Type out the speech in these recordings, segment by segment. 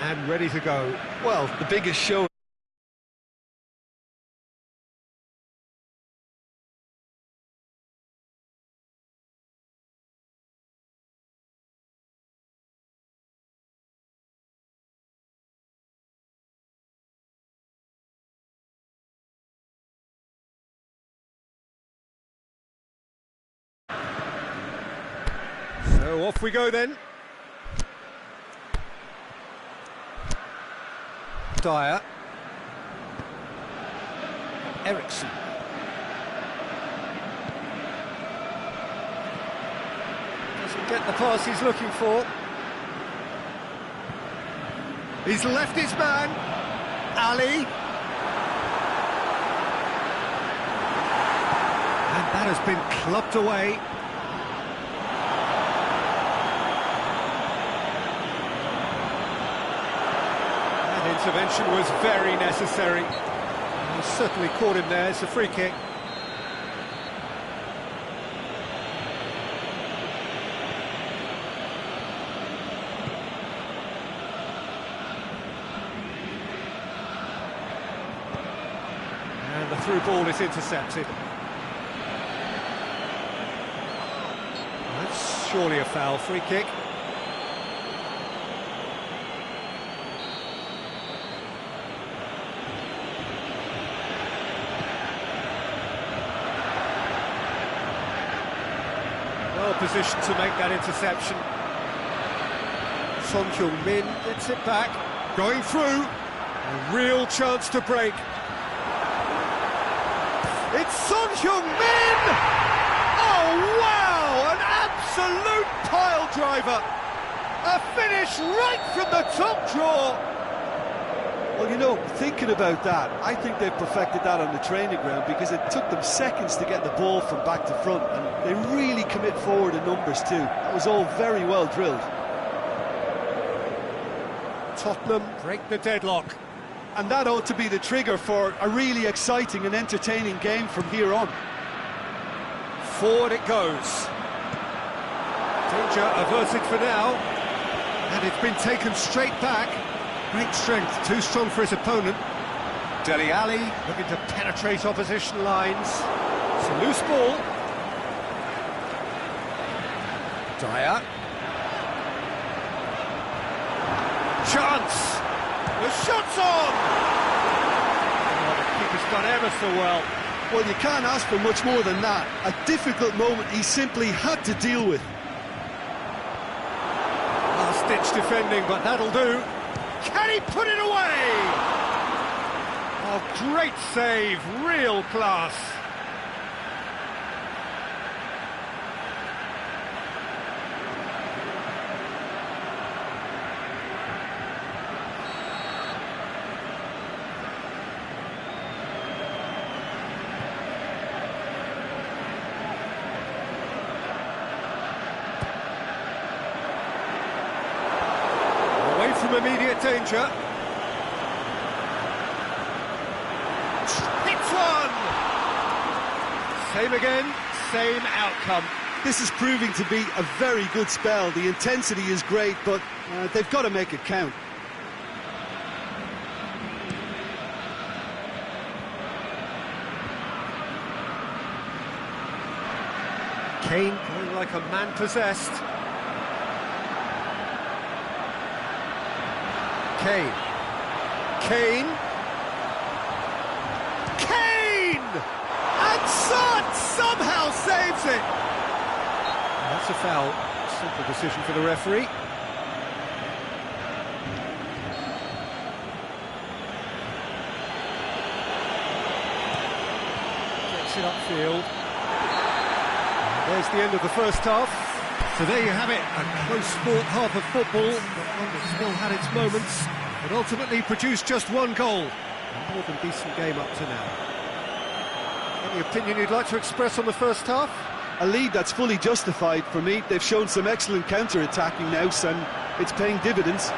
and ready to go. Well, the biggest show. So off we go then. Dyer. Ericsson. Doesn't get the pass he's looking for. He's left his man. Ali. And that has been clubbed away. Intervention was very necessary. He certainly caught him there. It's a free kick. And the through ball is intercepted. That's surely a foul. Free kick. Well positioned to make that interception. Son Heung-min gets it back, going through, a real chance to break. It's Son Heung-min! Oh wow, an absolute pile driver! A finish right from the top draw! Well, you know, thinking about that, I think they've perfected that on the training ground because it took them seconds to get the ball from back to front, and they really commit forward in numbers too. That was all very well drilled. Tottenham break the deadlock. And that ought to be the trigger for a really exciting and entertaining game from here on. Forward it goes. Danger averted for now. And it's been taken straight back. Great strength, too strong for his opponent. Dele Alli looking to penetrate opposition lines. It's a loose ball. Dyer. Chance! The shot's on! Oh, the keeper's done ever so well. Well, you can't ask for much more than that. A difficult moment he simply had to deal with. Last-ditch defending, but that'll do. Can he put it away? Oh, great save, real class. From immediate danger. Hits one! Same again, same outcome. This is proving to be a very good spell. The intensity is great, but they've got to make it count. Kane going like a man possessed. Kane. Kane. Kane! And Son somehow saves it! That's a foul. Simple decision for the referee. Gets it upfield. And there's the end of the first half. So there you have it, a close sport half of football, but one that still had its moments, but ultimately produced just one goal. A more than decent game up to now. Any opinion you'd like to express on the first half? A lead that's fully justified for me. They've shown some excellent counter-attacking now, and it's paying dividends.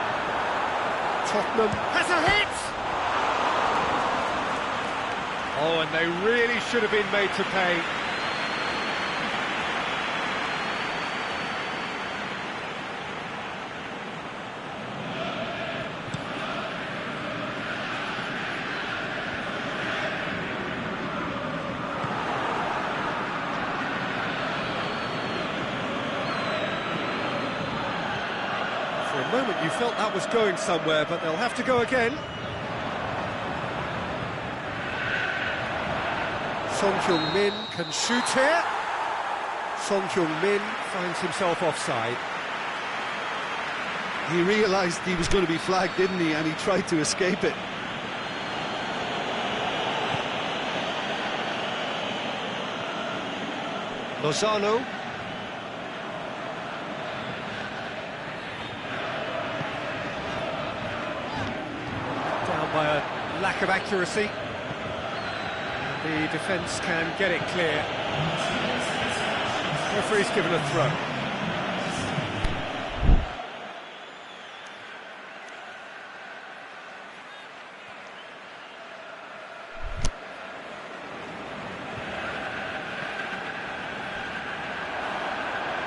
Tottenham has a hit! Oh, and they really should have been made to pay. moment you felt that was going somewhere, but they'll have to go again. Son Heung-min can shoot here. Son Heung-min finds himself offside. He realised he was going to be flagged, didn't he? And he tried to escape it. Lozano. Down by a lack of accuracy. The defence can get it clear. Referee's given a throw.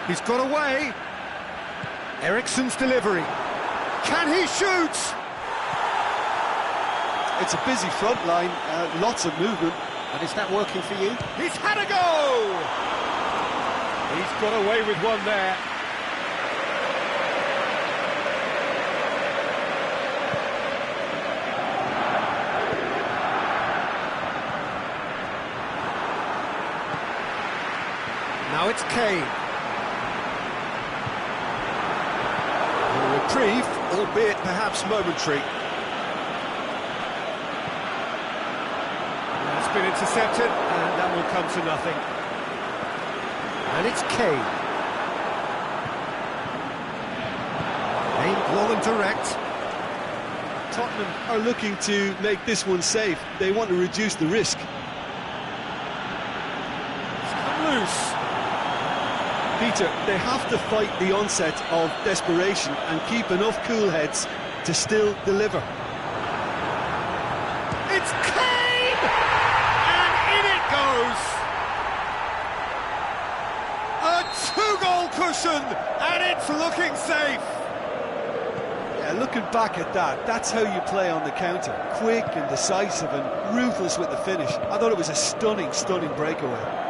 He's got away. Eriksen's delivery. Can he shoot? It's a busy front line, lots of movement. And is that working for you? He's had a go! He's got away with one there. Now it's Kane. A reprieve, albeit perhaps momentary. It's been intercepted, and that will come to nothing. And it's Kane. Aimed long and direct. Tottenham are looking to make this one safe. They want to reduce the risk. It's come loose. Peter, they have to fight the onset of desperation and keep enough cool heads to still deliver. It's Kane! And in it goes! A two-goal cushion, and it's looking safe! Yeah, looking back at that, that's how you play on the counter. Quick and decisive and ruthless with the finish. I thought it was a stunning, stunning breakaway.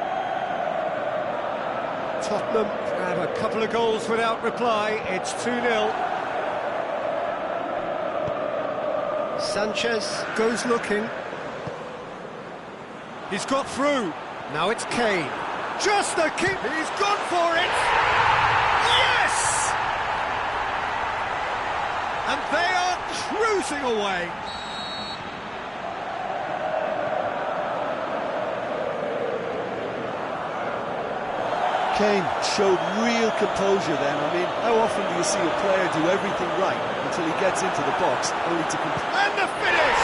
Tottenham have a couple of goals without reply. It's 2-0. Sanchez goes looking. He's got through. Now it's Kane. Just the kick. He's gone for it. Yes! And they are cruising away. Kane showed real composure then. I mean, how often do you see a player do everything right until he gets into the box, only to complete? And the finish!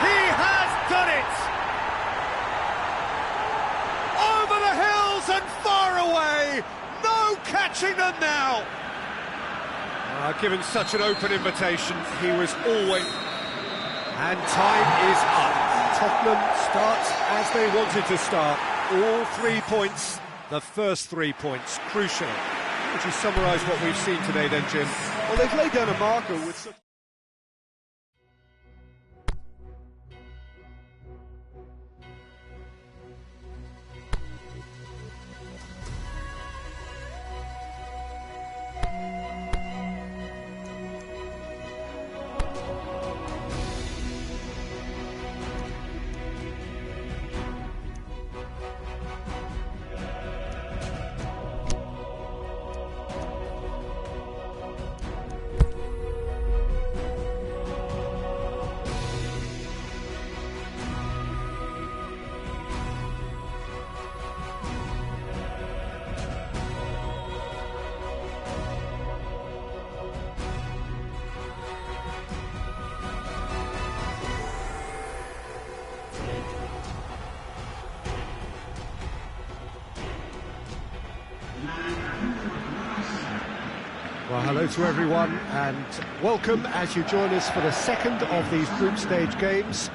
He has done it! Over the hills and far away! No catching them now! Given such an open invitation, he was always... And time is up. Tottenham starts as they wanted to start. All 3 points. The first 3 points, crucial. Would you summarise what we've seen today then, Jim? Well, they've laid down a marker with such... Well, hello to everyone and welcome as you join us for the second of these group stage games.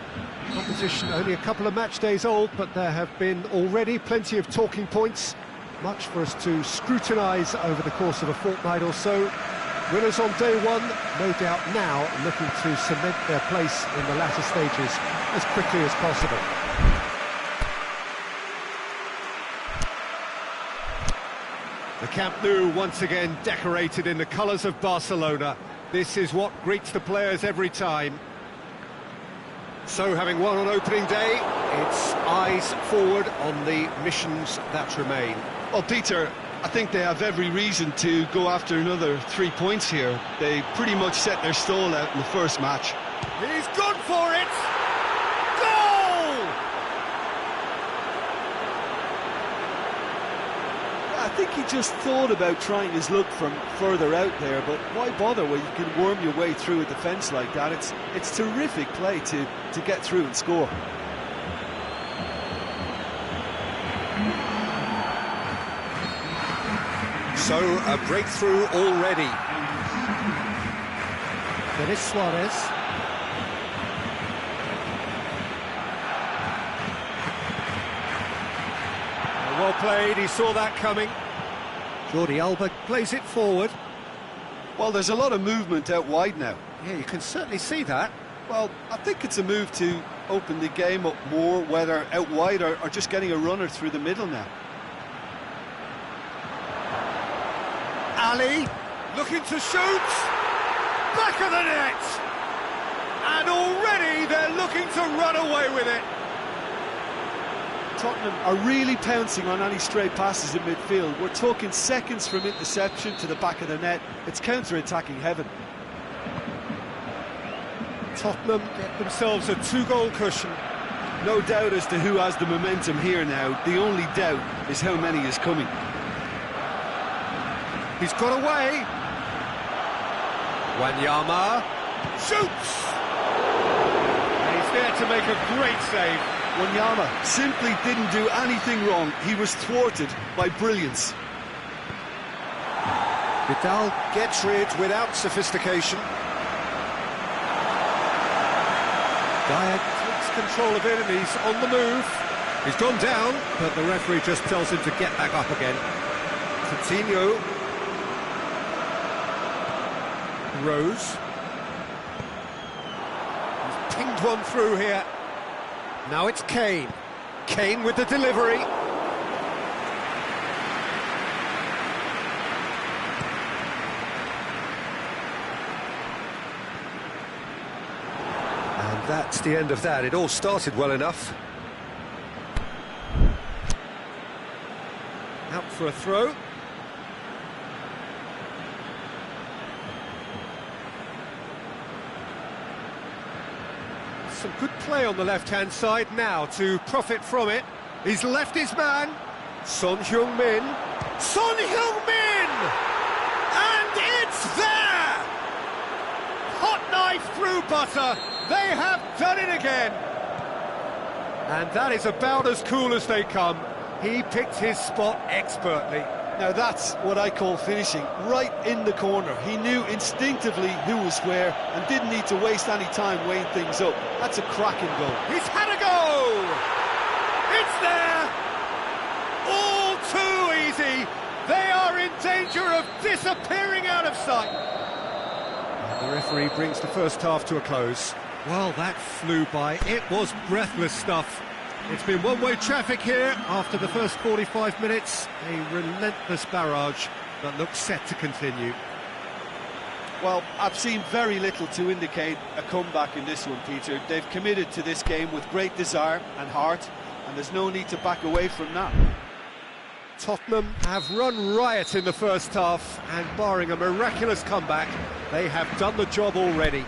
Competition only a couple of match days old, but there have been already plenty of talking points, much for us to scrutinise over the course of a fortnight or so. Winners on day one, no doubt now looking to cement their place in the latter stages as quickly as possible. The Camp Nou once again decorated in the colours of Barcelona. This is what greets the players every time. So, having won on opening day, it's eyes forward on the missions that remain. Well, Peter, I think they have every reason to go after another 3 points here. They pretty much set their stall out in the first match. He's gone for it! Goal! I think he just thought about trying his luck from further out there, but why bother when you can worm your way through a defence like that? It's terrific play to get through and score. So, a breakthrough already. Denis Suarez. Well played, he saw that coming. Jordi Alba Plays it forward. Well, there's a lot of movement out wide now. Yeah, you can certainly see that. Well, I think it's a move to open the game up more, whether out wide or just getting a runner through the middle now. Ali, looking to shoot. Back of the net. And already they're looking to run away with it. Tottenham are really pouncing on any stray passes in midfield. We're talking seconds from interception to the back of the net. It's counter-attacking heaven. Tottenham get themselves a 2-goal cushion. No doubt as to who has the momentum here now. The only doubt is how many is coming. He's got away. Wanyama shoots. And he's there to make a great save. Wanyama simply didn't do anything wrong. He was thwarted by brilliance. Vidal gets rid without sophistication. Dyer takes control of it and he's on the move. He's gone down, but the referee just tells him to get back up again. Coutinho. Rose. He's pinged one through here. Now it's Kane. Kane with the delivery. And that's the end of that. It all started well enough. Out for a throw. Some good play on the left-hand side now to profit from it. He's left his man. Son Heung-min. Son Heung-min! And it's there! Hot knife through butter. They have done it again. And that is about as cool as they come. He picked his spot expertly. Now that's what I call finishing, right in the corner. He knew instinctively who was where and didn't need to waste any time weighing things up. That's a cracking goal. He's had a go! It's there! All too easy! They are in danger of disappearing out of sight. And the referee brings the first half to a close. Well, that flew by. It was breathless stuff. It's been one-way traffic here after the first 45 minutes. A relentless barrage that looks set to continue. Well, I've seen very little to indicate a comeback in this one, Peter. They've committed to this game with great desire and heart, and there's no need to back away from that. Tottenham have run riot in the first half, and barring a miraculous comeback, they have done the job already.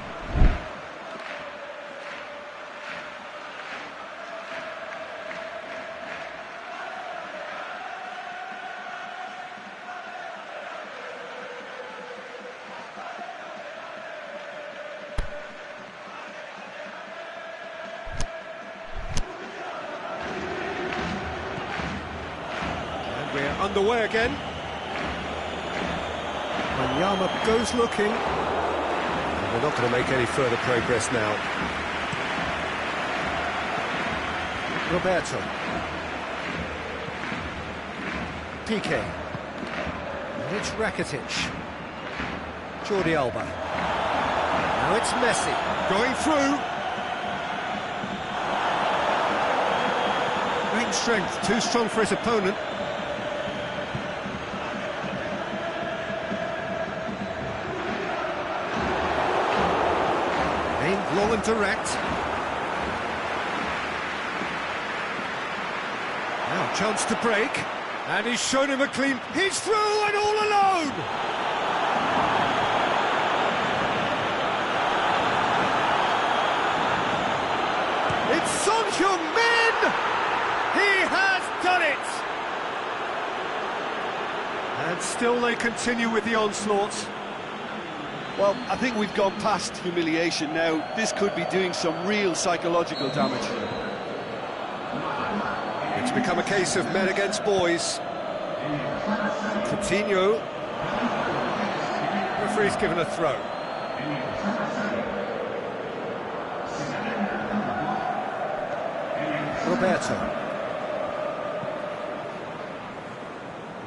We're underway again. Wanyama goes looking. And they're not going to make any further progress now. Roberto. Piqué. And it's Rakitic. Jordi Alba. Now it's Messi. Going through. Great strength. Too strong for his opponent. Well and direct. Now, chance to break. And he's shown him a clean... He's through and all alone! It's Son Heung-min! He has done it! And still they continue with the onslaught. Well, I think we've gone past humiliation now. This could be doing some real psychological damage. It's become a case of men against boys. Coutinho. Referee's given a throw. Roberto.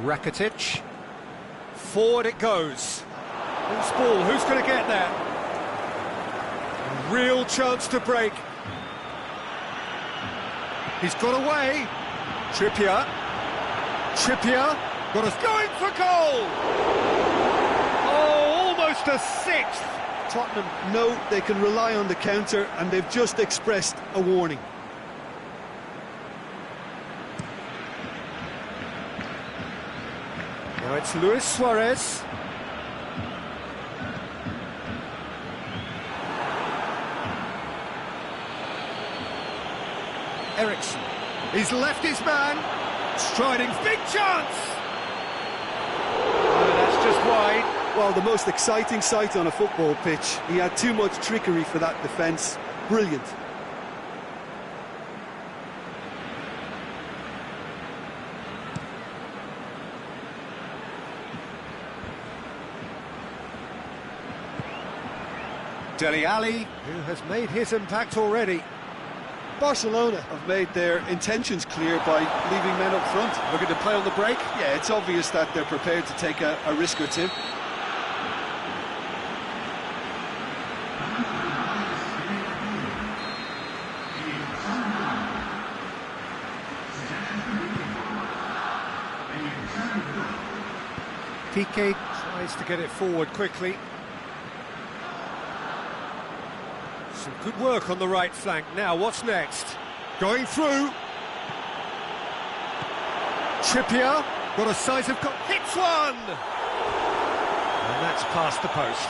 Rakitic. Forward it goes. Who's ball? Who's going to get there? A real chance to break. He's got away. Trippier. Got us going for goal! Oh, almost a sixth! Tottenham know they can rely on the counter, and they've just expressed a warning. Now it's Luis Suarez. Eriksen. He's left his man. Striding, big chance! Oh, that's just wide. Well, the most exciting sight on a football pitch. He had too much trickery for that defence. Brilliant. Dele Alli, who has made his impact already. Barcelona have made their intentions clear by leaving men up front. Looking to play on the break? Yeah, it's obvious that they're prepared to take a risk or two. Piqué tries to get it forward quickly. Some good work on the right flank. Now, what's next? Going through. Trippier, got a size of... hits one! And that's past the post.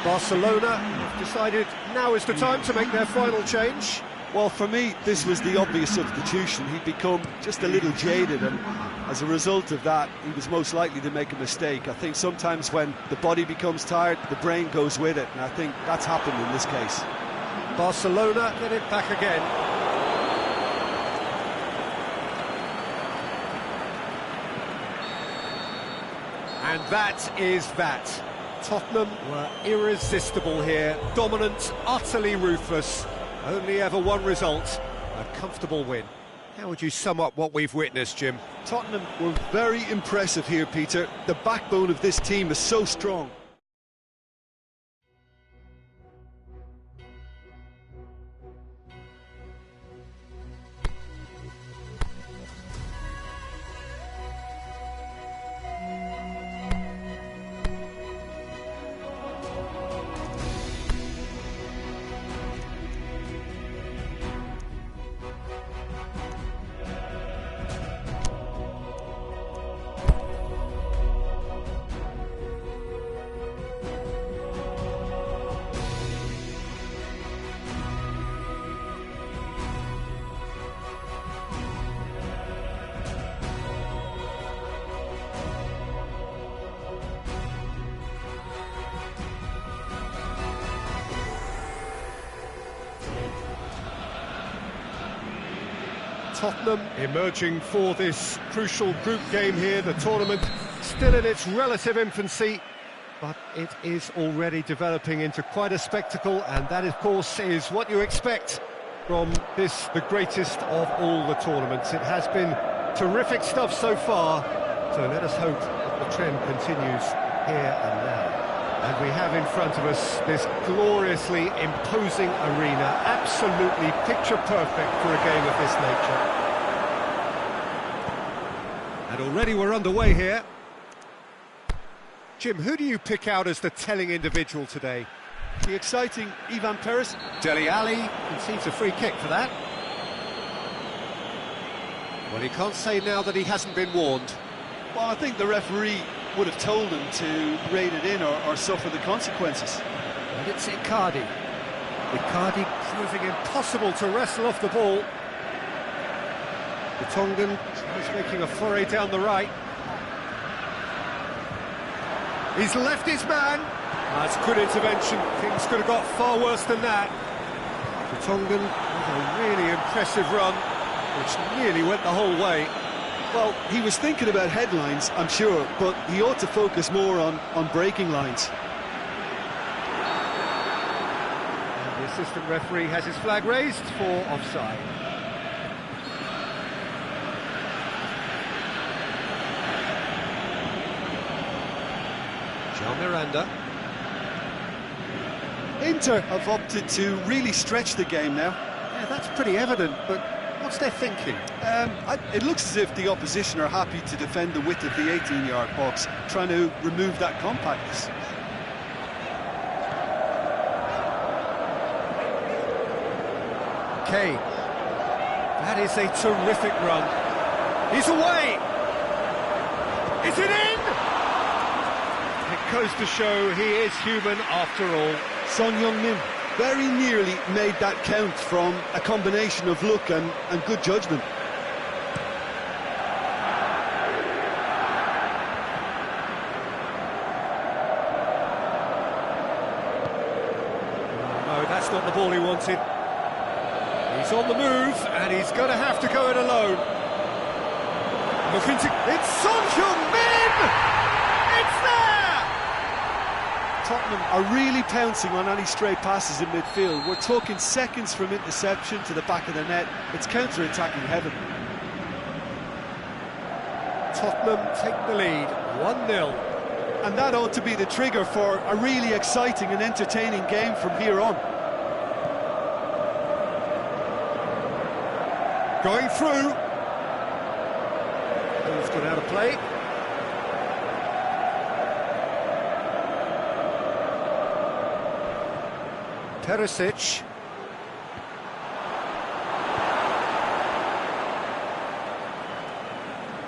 Barcelona have decided now is the time to make their final change. Well, for me, this was the obvious substitution. He'd become just a little jaded, and as a result of that, he was most likely to make a mistake. I think sometimes when the body becomes tired, the brain goes with it, and I think that's happened in this case. Barcelona get it back again. And that is that. Tottenham were irresistible here, dominant, utterly ruthless. Only ever one result, a comfortable win. How would you sum up what we've witnessed, Jim? Tottenham were very impressive here, Peter. The backbone of this team is so strong. Tottenham emerging for this crucial group game here. The tournament still in its relative infancy, but it is already developing into quite a spectacle, and that, of course, is what you expect from this, the greatest of all the tournaments. It has been terrific stuff so far, so let us hope that the trend continues here and now. And we have in front of us this gloriously imposing arena, absolutely picture perfect for a game of this nature. And already we're underway here. Jim, who do you pick out as the telling individual today? The exciting Ivan Perisic. Dele Alli concedes a free kick for that. Well, he can't say now that he hasn't been warned. Well, I think the referee would have told him to rate it in or suffer the consequences. And it's Icardi. Icardi proving impossible to wrestle off the ball. The Tongan is making a foray down the right. He's left his man. That's good intervention. Things could have got far worse than that. The Tongan with a really impressive run, which nearly went the whole way. Well, he was thinking about headlines, I'm sure, but he ought to focus more on breaking lines. And the assistant referee has his flag raised for offside. João Miranda. Inter have opted to really stretch the game now. Yeah, that's pretty evident, but what's their thinking? It looks as if the opposition are happy to defend the width of the 18-yard box, trying to remove that compactness. Kane. That is a terrific run. He's away! Is it in? It goes to show he is human after all. Son Heung-min very nearly made that count from a combination of luck and good judgment. No, that's not the ball he wanted. He's on the move, and he's going to have to go it alone. Looking to... It's Son Heung-min! It's there! Tottenham are really pouncing on any stray passes in midfield. We're talking seconds from interception to the back of the net. It's counter-attacking heaven. Tottenham take the lead, 1-0. And that ought to be the trigger for a really exciting and entertaining game from here on. Going through. Ball's gone out of play. Perisic.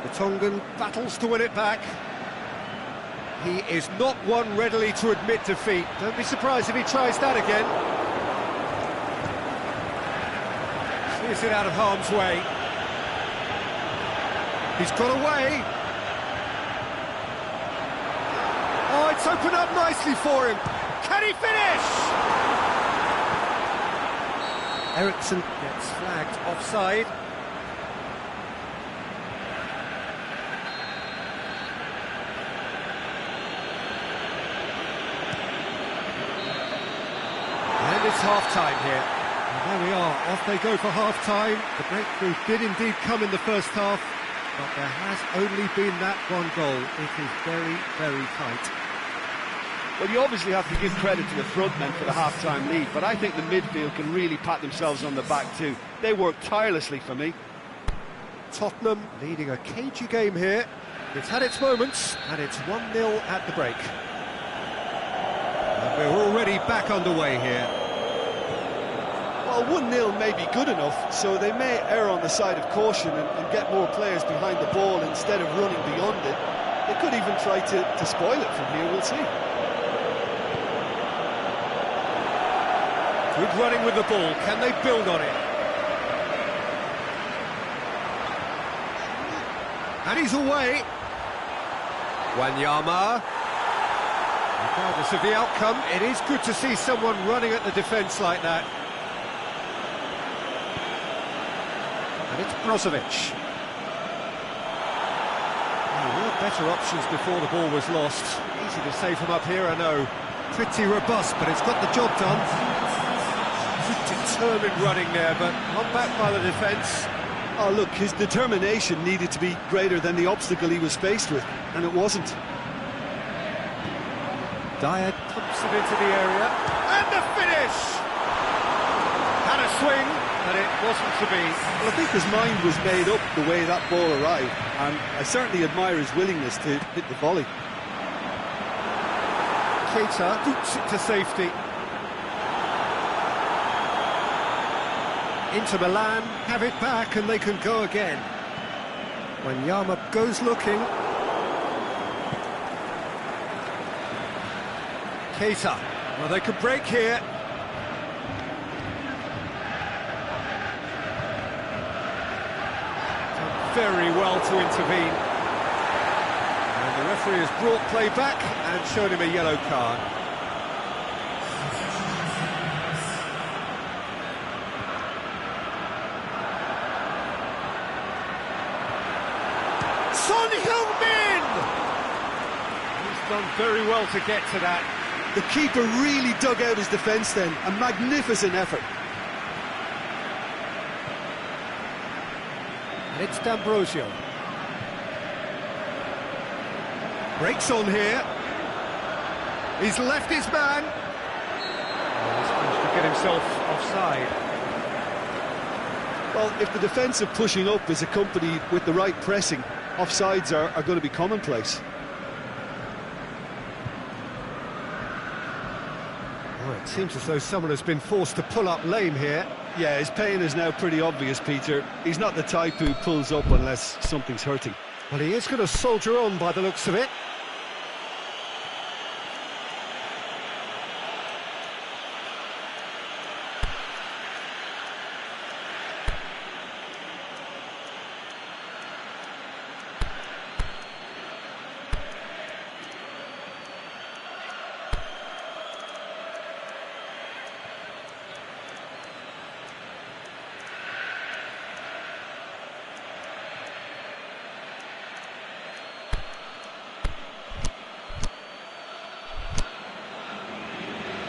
The Tongan battles to win it back. He is not one readily to admit defeat. Don't be surprised if he tries that again. Clears it out of harm's way. He's got away. Oh, it's opened up nicely for him. Can he finish? Eriksson gets flagged offside. And it's half-time here. And there we are, off they go for half-time. The breakthrough did indeed come in the first half, but there has only been that one goal. It is very, very tight. Well, you obviously have to give credit to the front men for the half-time lead, but I think the midfield can really pat themselves on the back too. They work tirelessly for me. Tottenham leading a cagey game here. It's had its moments, and it's 1-0 at the break. And we're already back underway here. Well, 1-0 may be good enough, so they may err on the side of caution and get more players behind the ball instead of running beyond it. They could even try to spoil it from here, we'll see. Good running with the ball. Can they build on it? And he's away. Wanyama. Regardless of the outcome, it is good to see someone running at the defence like that. And it's Brozovic. There were better options before the ball was lost. Easy to say from up here, I know. Pretty robust, but it's got the job done. Determined running there, but not back by the defence. Oh, look, his determination needed to be greater than the obstacle he was faced with, and it wasn't. Dyer pumps it into the area, and the finish! Had a swing, but it wasn't to be. Well, I think his mind was made up the way that ball arrived, and I certainly admire his willingness to hit the volley. Keita boots it to safety. Inter Milan have it back and they can go again. Wanyama goes looking. Keita. Well, they could break here. Done very well to intervene. And the referee has brought play back and shown him a yellow card. Son Heung-min! He's done very well to get to that. The keeper really dug out his defence then. A magnificent effort. And it's D'Ambrosio. Breaks on here. He's left his man. Oh, he's managed to get himself offside. Well, if the defensive pushing up is accompanied with the right pressing, offsides are going to be commonplace. Oh, it seems as though someone has been forced to pull up lame here. Yeah, his pain is now pretty obvious, Peter. He's not the type who pulls up unless something's hurting. Well, he is going to soldier on by the looks of it.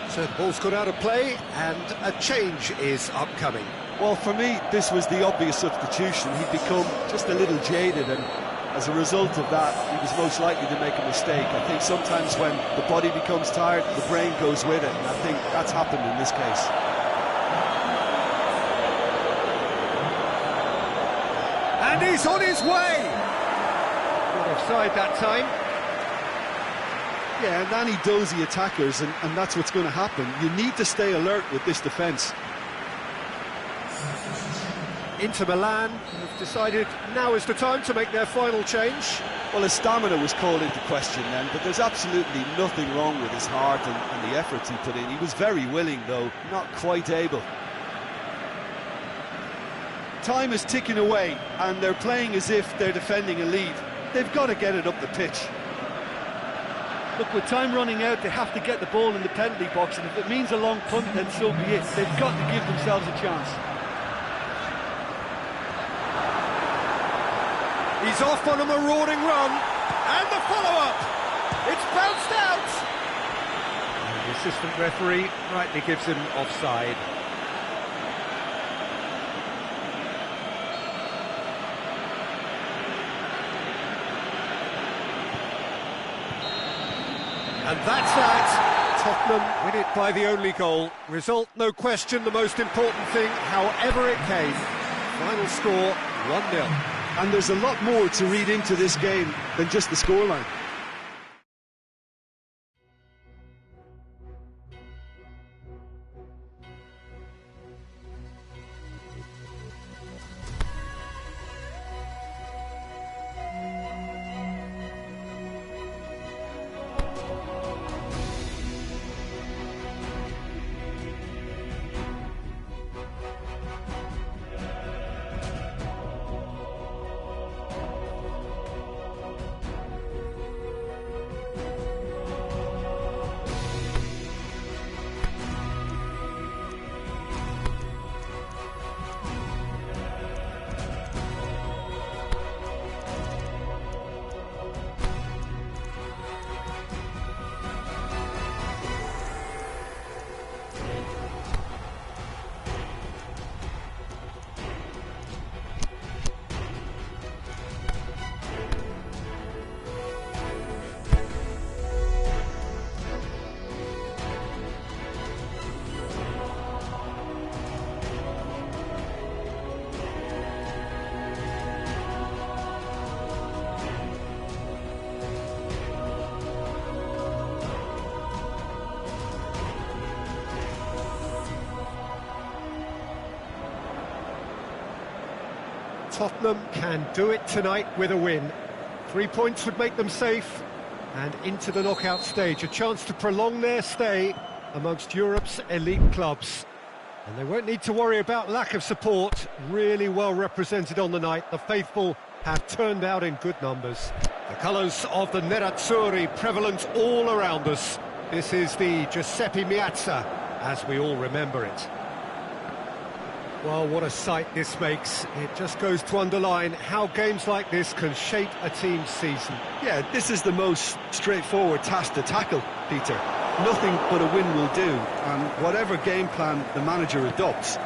So the ball's got out of play and a change is upcoming. Well, for me, this was the obvious substitution. He'd become just a little jaded, and as a result of that, he was most likely to make a mistake. I think sometimes when the body becomes tired, the brain goes with it, and I think that's happened in this case. And he's on his way! Not offside that time. Yeah, and any dozy attackers, and that's what's going to happen. You need to stay alert with this defence. Inter Milan have decided now is the time to make their final change. Well, his stamina was called into question then, but there's absolutely nothing wrong with his heart and the efforts he put in. He was very willing, though, not quite able. Time is ticking away, and they're playing as if they're defending a lead. They've got to get it up the pitch. Look, with time running out, they have to get the ball in the penalty box, and if it means a long punt, then so be it. They've got to give themselves a chance. He's off on a marauding run, and the follow-up! It's bounced out! And the assistant referee rightly gives him offside. And that's that. Tottenham win it by the only goal. Result, no question, the most important thing, however it came. Final score, 1-0. And there's a lot more to read into this game than just the scoreline. Tottenham can do it tonight with a win. 3 points would make them safe, and into the knockout stage, a chance to prolong their stay amongst Europe's elite clubs. And they won't need to worry about lack of support. Really well represented on the night. The faithful have turned out in good numbers. The colours of the Nerazzurri prevalent all around us. This is the Giuseppe Meazza, as we all remember it. Well, what a sight this makes. It just goes to underline how games like this can shape a team's season. Yeah, this is the most straightforward task to tackle, Peter. Nothing but a win will do, and whatever game plan the manager adopts,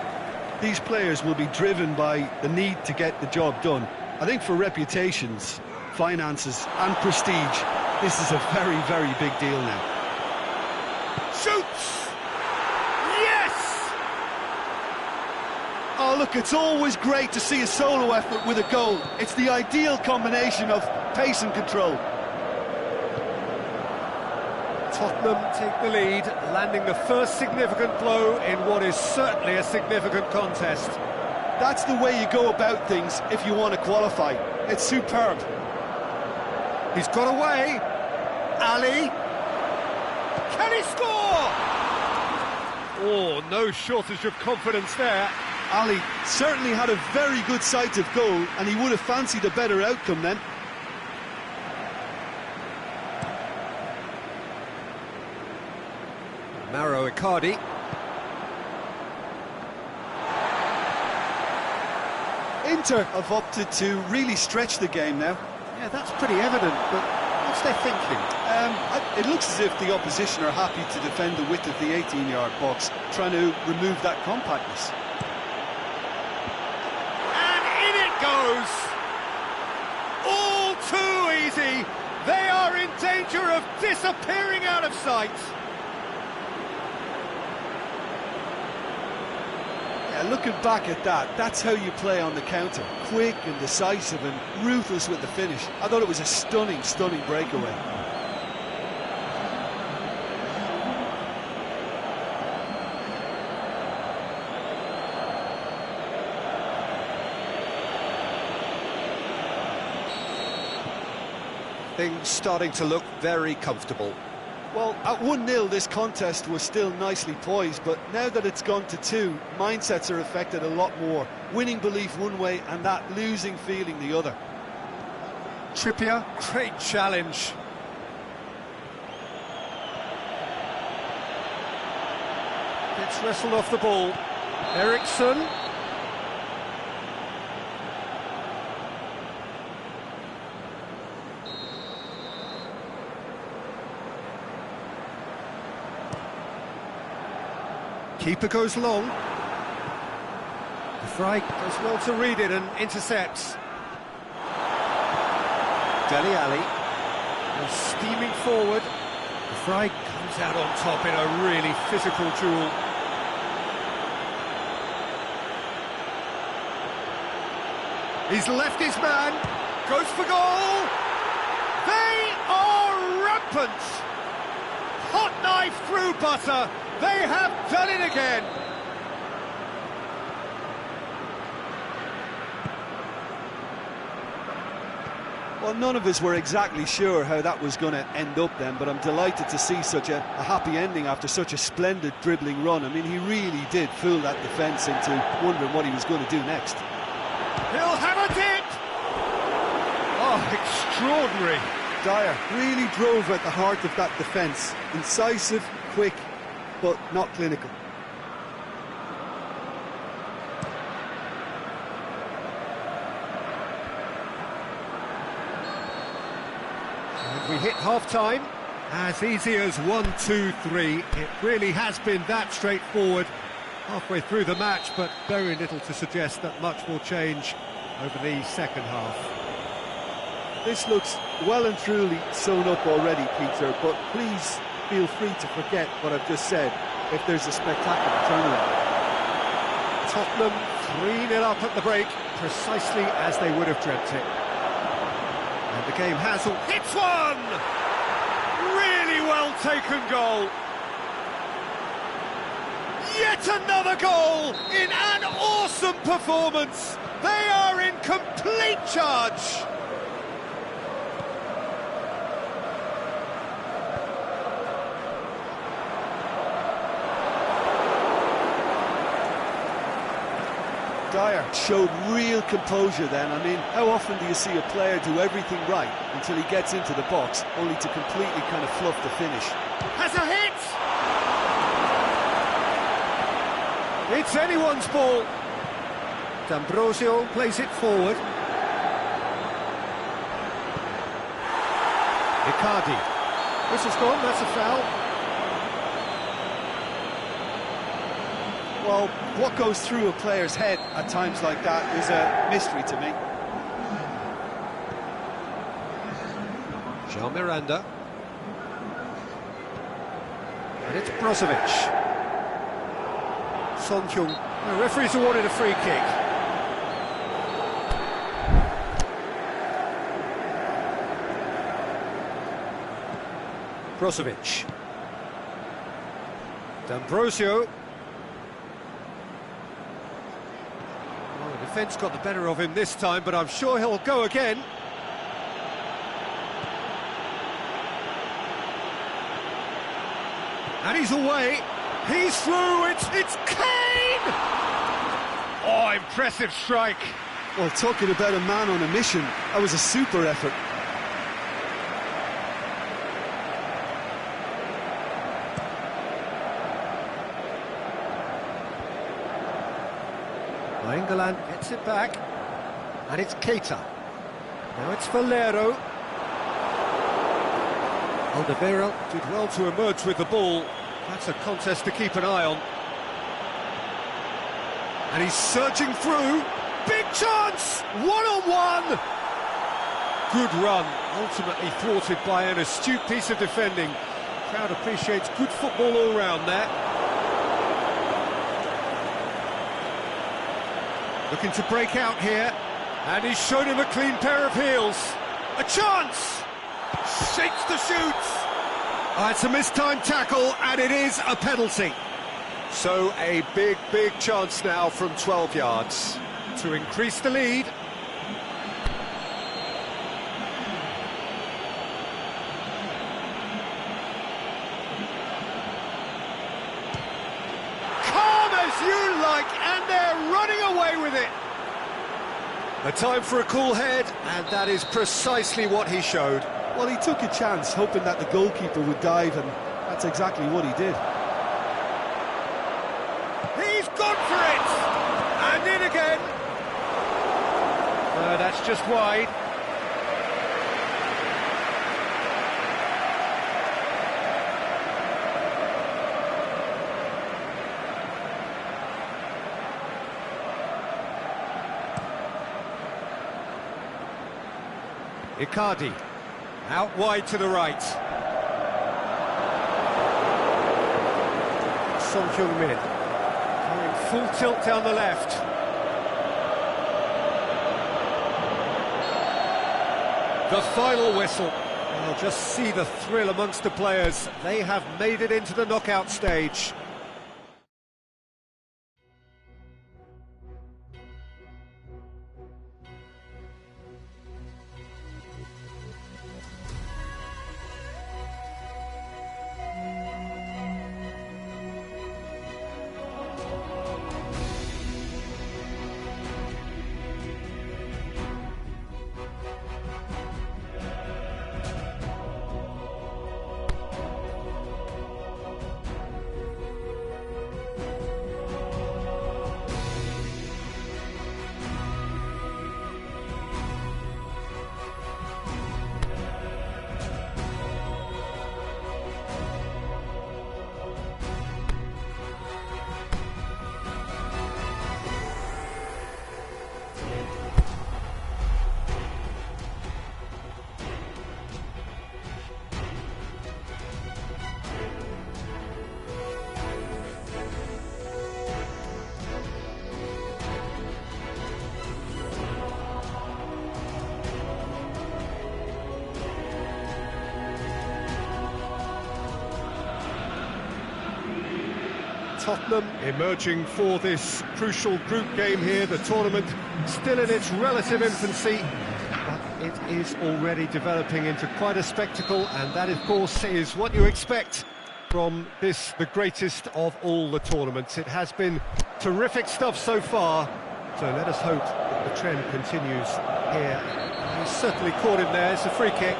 these players will be driven by the need to get the job done. I think for reputations, finances and prestige, this is a very, very big deal now. Shoots! Yes! Oh, look, it's always great to see a solo effort with a goal. It's the ideal combination of pace and control. Tottenham take the lead, landing the first significant blow in what is certainly a significant contest. That's the way you go about things if you want to qualify. It's superb. He's got away. Ali. Can he score? Oh, no shortage of confidence there. Ali certainly had a very good sight of goal, and he would have fancied a better outcome then. Mauro Icardi. Inter have opted to really stretch the game now. Yeah, that's pretty evident, but what's their thinking? It looks as if the opposition are happy to defend the width of the 18-yard box, trying to remove that compactness. And in it goes! All too easy! They are in danger of disappearing out of sight! Looking back at that, that's how you play on the counter. Quick and decisive and ruthless with the finish. I thought it was a stunning, stunning breakaway. Things starting to look very comfortable. Well, at 1-0 this contest was still nicely poised, but now that it's gone to 2, mindsets are affected a lot more. Winning belief one way and that losing feeling the other. Trippier, great challenge. Gets wrestled off the ball. Eriksson. Keeper goes long. The Frey does well to read it and intercepts. Dele Alli. And steaming forward. The Frey comes out on top in a really physical duel. He's left his man. Goes for goal. They are rampant. Hot knife through butter. They have done it again! Well, none of us were exactly sure how that was going to end up then, but I'm delighted to see such a happy ending after such a splendid dribbling run. I mean, he really did fool that defence into wondering what he was going to do next. He'll have a dip! Oh, extraordinary. Dyer really drove at the heart of that defence. Incisive, quick, but not clinical. And we hit half-time. As easy as 1, 2, 3. It really has been that straightforward halfway through the match, but very little to suggest that much will change over the second half. This looks well and truly sewn up already, Peter, but please feel free to forget what I've just said if there's a spectacular turnaround. Tottenham 3-0 up at the break, precisely as they would have dreamt it. And the game has hits one! Really well taken goal. Yet another goal in an awesome performance. They are in complete complete charge. Dyer showed real composure then. I mean, how often do you see a player do everything right until he gets into the box, only to completely kind of fluff the finish? Has a hit! It's anyone's ball. D'Ambrosio plays it forward. Icardi. Whistle's gone, that's a foul. Well, what goes through a player's head at times like that is a mystery to me. Jean Miranda. And it's Brozovic. Son Heung. The referee's awarded a free kick. Brozovic. D'Ambrosio. Well, the defence got the better of him this time, but I'm sure he'll go again. And he's away. He's through. It's Kane! Oh, impressive strike. Well, talking about a man on a mission, that was a super effort. England gets it back, and it's Keita. Now it's Valero. Alderweireld did well to emerge with the ball. That's a contest to keep an eye on. And he's surging through. Big chance! One-on-one! Good run, ultimately thwarted by an astute piece of defending. Crowd appreciates good football all round there. Looking to break out here, and he's shown him a clean pair of heels. A chance! Shakes the shoots! Oh, it's a mistimed tackle, and it is a penalty. So a big chance now from 12 yards. To increase the lead. Calm as you like, and they're running away with it. A time for a cool head, and that is precisely what he showed. Well, he took a chance, hoping that the goalkeeper would dive, and that's exactly what he did. He's gone for it! And in again. That's just wide. Icardi, out wide to the right. Son Heung-min, going full tilt down the left. The final whistle. I'll just see the thrill amongst the players. They have made it into the knockout stage. Tottenham emerging for this crucial group game here. The tournament still in its relative infancy, but it is already developing into quite a spectacle, and that, of course, is what you expect from this, the greatest of all the tournaments. It has been terrific stuff so far, so let us hope that the trend continues here. He's certainly caught him there. It's a free kick.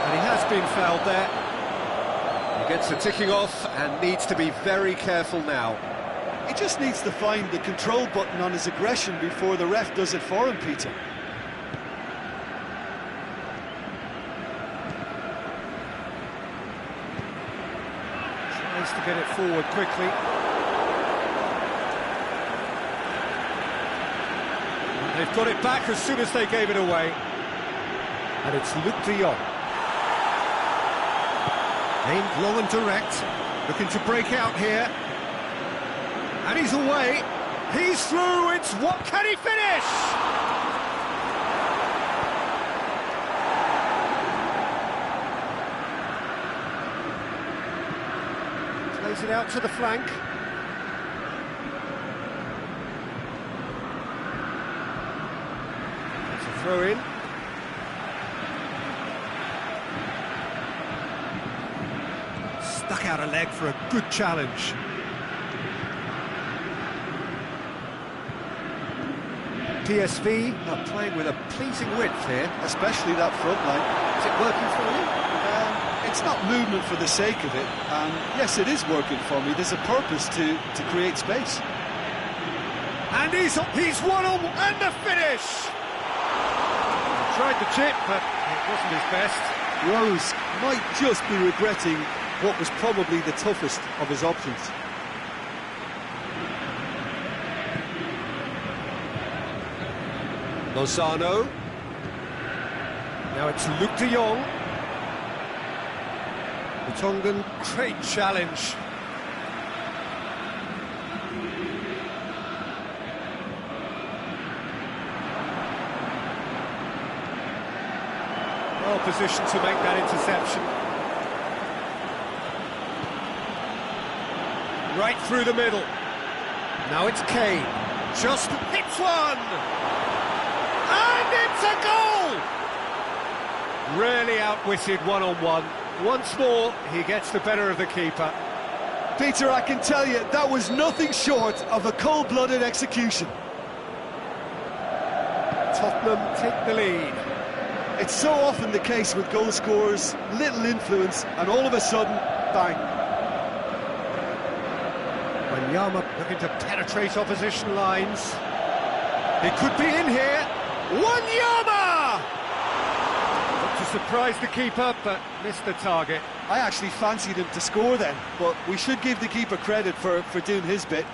And he has been fouled there. He gets the ticking off and needs to be very careful now. He just needs to find the control button on his aggression before the ref does it for him, Peter. Tries to get it forward quickly. They've got it back as soon as they gave it away. And it's Luuk de Jong. Aimed long and direct, looking to break out here. And he's away. He's through. It's what can he finish? Plays it out to the flank. It's a throw in. Stuck out a leg for a good challenge. PSV are playing with a pleasing width here. Especially that front line. Is it working for you? It's not movement for the sake of it, and yes, it is working for me. There's a purpose to create space. And he's one on, and the finish! He tried the chip, but it wasn't his best. Rose might just be regretting what was probably the toughest of his options. Lozano. Now it's Luuk de Jong. The Tongan, great challenge. Well positioned to make that interception. Right through the middle. Now it's Kane. Just hits one! And it's a goal! Really outwitted one-on-one. Once more, he gets the better of the keeper. Peter, I can tell you, that was nothing short of a cold-blooded execution. Tottenham take the lead. It's so often the case with goal scorers, little influence, and all of a sudden, bang. Wanyama looking to penetrate opposition lines. He could be in here. Wanyama! Looked to surprise the keeper, but missed the target. I actually fancied him to score then, but we should give the keeper credit for doing his bit.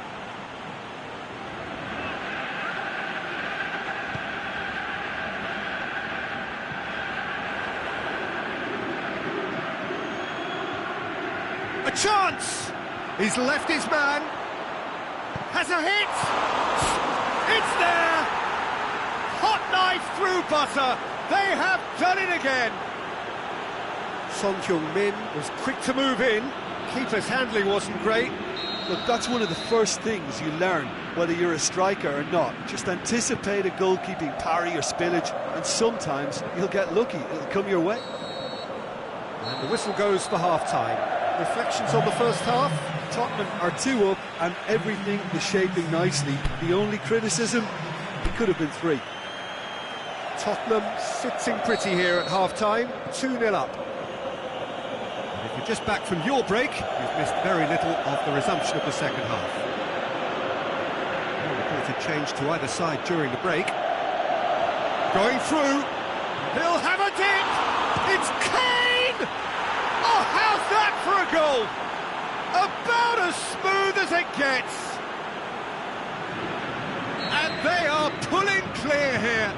A chance! He's left his man. Has a hit! It's there! Hot knife through butter. They have done it again. Son Heung-min was quick to move in. Keeper's handling wasn't great. Look, that's one of the first things you learn, whether you're a striker or not. Just anticipate a goalkeeping parry or spillage, and sometimes you'll get lucky. It'll come your way. And the whistle goes for half-time. Reflections on the first half? Tottenham are 2 up, and everything is shaping nicely. The only criticism, it could have been 3. Tottenham sitting pretty here at half-time, 2-0 up. And if you're just back from your break, you've missed very little of the resumption of the second half. No reported change to either side during the break. Going through, he'll have a dip! It's Kane! Oh, how's that for a goal? About as smooth as it gets. And they are pulling clear here.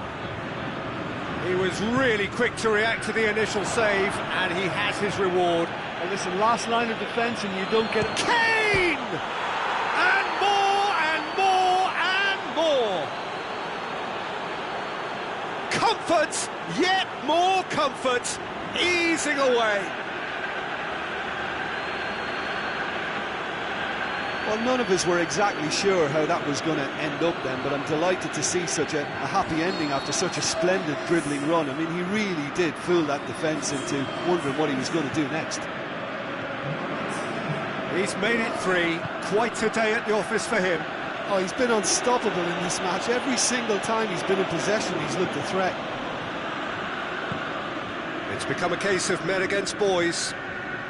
He was really quick to react to the initial save, and he has his reward. And listen, last line of defence and you don't get it. Kane! And more, and more, and more. Comfort, yet more comfort, easing away. Well, none of us were exactly sure how that was going to end up then, but I'm delighted to see such a happy ending after such a splendid dribbling run. I mean, he really did fool that defence into wondering what he was going to do next. He's made it 3. Quite a day at the office for him. Oh, he's been unstoppable in this match. Every single time he's been in possession, he's looked a threat. It's become a case of men against boys.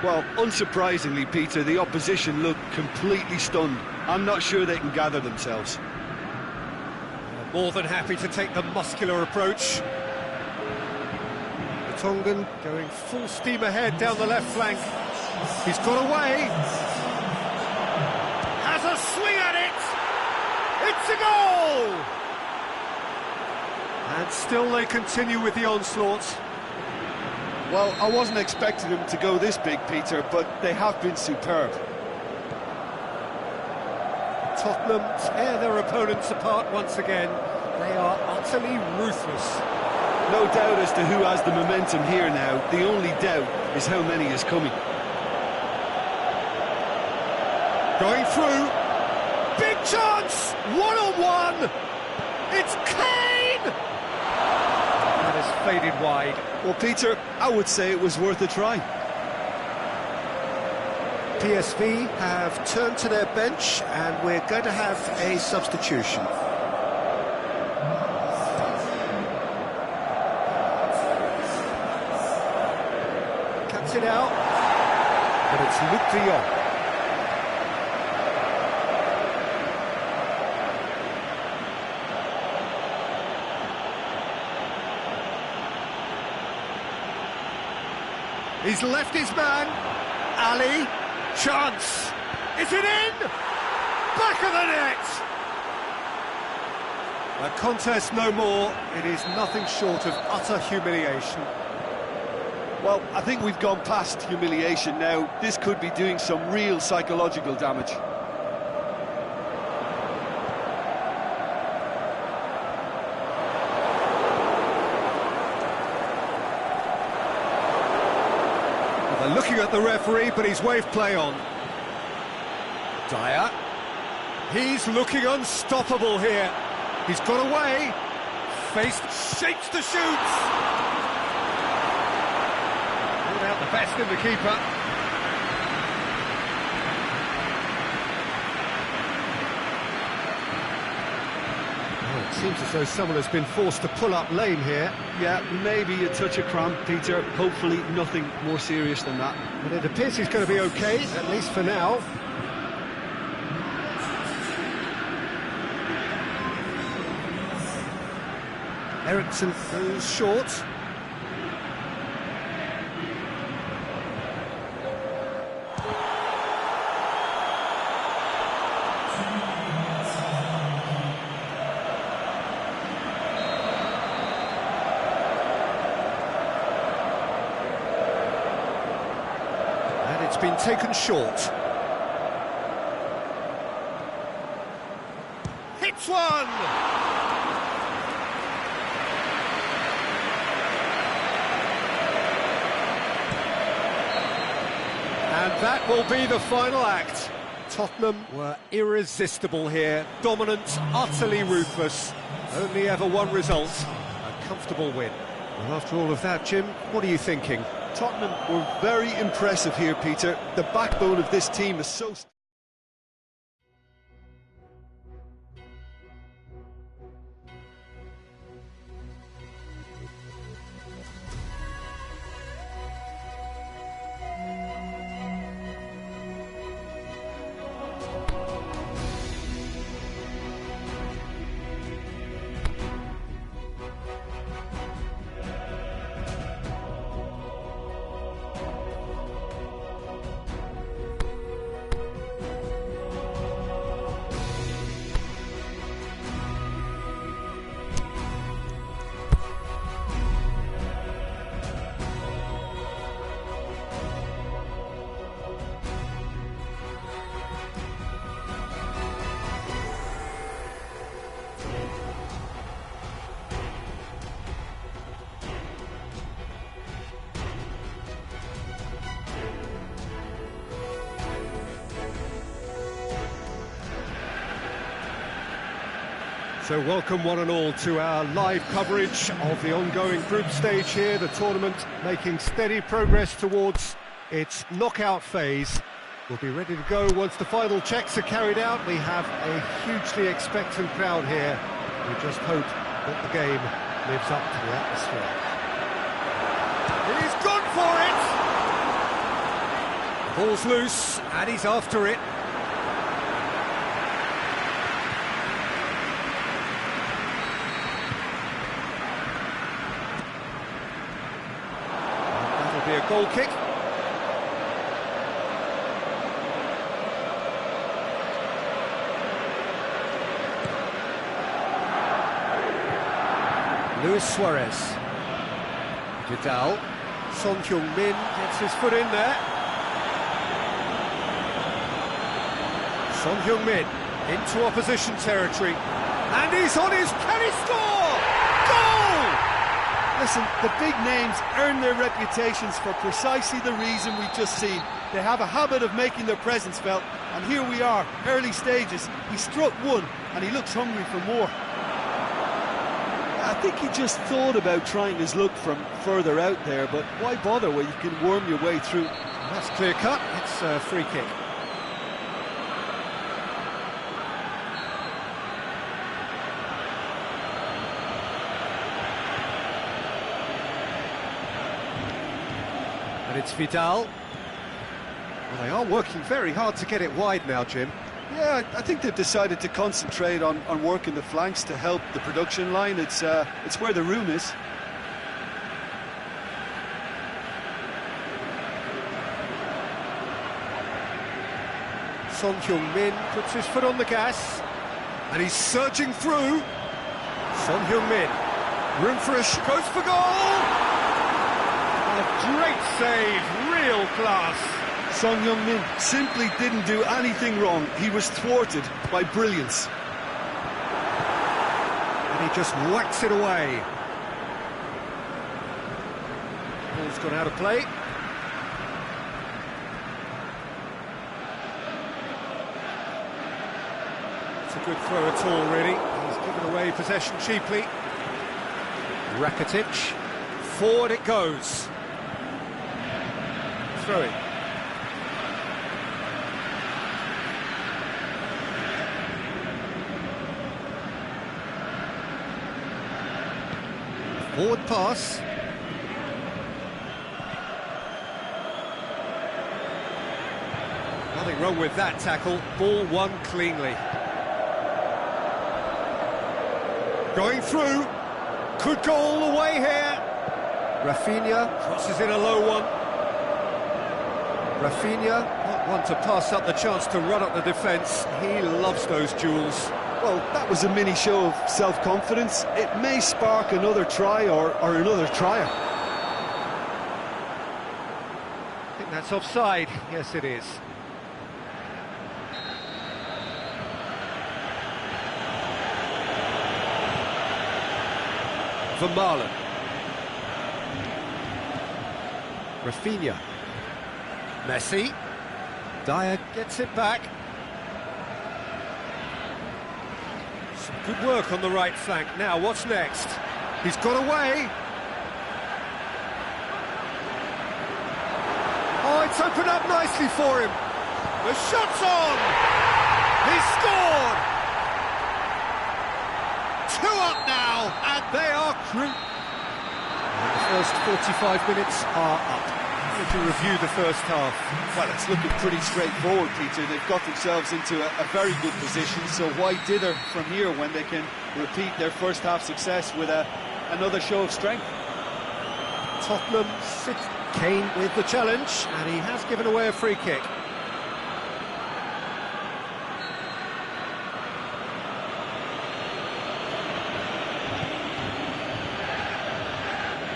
Well, unsurprisingly, Peter, the opposition look completely stunned. I'm not sure they can gather themselves. More than happy to take the muscular approach. The Tongan going full steam ahead down the left flank. He's got away. Has a swing at it. It's a goal! And still they continue with the onslaught. Well, I wasn't expecting them to go this big, Peter, but they have been superb. Tottenham tear their opponents apart once again. They are utterly ruthless. No doubt as to who has the momentum here now. The only doubt is how many is coming. Going through. Big chance! One-on-one! It's Kane! That has faded wide. Well, Peter, I would say it was worth a try. PSV have turned to their bench and we're going to have a substitution. Cuts it out. But it's Luc de Jong. He's left his man. Ali. Chance. Is it in? Back of the net. A contest no more. It is nothing short of utter humiliation. Well, I think we've gone past humiliation now. This could be doing some real psychological damage. They're looking at the referee, but he's waved play on. Dyer. He's looking unstoppable here. He's got away. Faced, shapes to shoot. Pulled out the best in the keeper. Oh, it seems as though someone has been forced to pull up lane here. Yeah, maybe a touch of cramp, Peter. Hopefully nothing more serious than that. But it appears he's going to be okay, at least for now. Eriksson goes short. And it's been taken short. Hits one! And that will be the final act. Tottenham were irresistible here, dominant, utterly ruthless. Only ever one result, a comfortable win. Well, after all of that, Jim, what are you thinking? Tottenham were very impressive here, Peter. The backbone of this team is so... So welcome one and all to our live coverage of the ongoing group stage here, the tournament making steady progress towards its knockout phase. We'll be ready to go once the final checks are carried out. We have a hugely expectant crowd here. We just hope that the game lives up to the atmosphere. He's gone for it! Ball's loose, and he's after it. That'll be a goal kick. Luis Suarez. Vidal. Son Heung-min gets his foot in there. Son Heung-min into opposition territory. And he's on his... Can he score? Goal! Listen, the big names earn their reputations for precisely the reason we've just seen. They have a habit of making their presence felt, and here we are, early stages. He struck one, and he looks hungry for more. I think he just thought about trying his luck from further out there, but why bother when you can worm your way through? That's clear cut, it's a free kick. And it's Vidal. Well, they are working very hard to get it wide now, Jim. Yeah, I think they've decided to concentrate on working the flanks to help the production line. It's where the room is. Son Heung-min puts his foot on the gas, and he's surging through. Son Heung-min, room for a goes for goal! A great save, real class. Son Heung-min simply didn't do anything wrong. He was thwarted by brilliance. And he just whacks it away. Ball's gone out of play. It's a good throw at all, really. He's given away possession cheaply. Rakitic. Forward it goes. Throw it. Forward pass. Nothing wrong with that tackle. Ball won cleanly. Going through. Could go all the way here. Rafinha crosses in a low one. Rafinha, not one to pass up the chance to run up the defence. He loves those duels. Well, that was a mini show of self-confidence. It may spark another try or another trier. I think that's offside. Yes, it is. Vermaelen. Rafinha. Messi. Dyer gets it back. Some good work on the right flank. Now, what's next? He's got away. Oh, it's opened up nicely for him. The shot's on! He's scored! 2 up now, and they are through. The first 45 minutes are up. If you review the first half. Well, it's looking pretty straightforward, Peter. They've got themselves into a very good position, so why dither from here when they can repeat their first half success with another show of strength? Tottenham sit Kane with the challenge, and he has given away a free kick.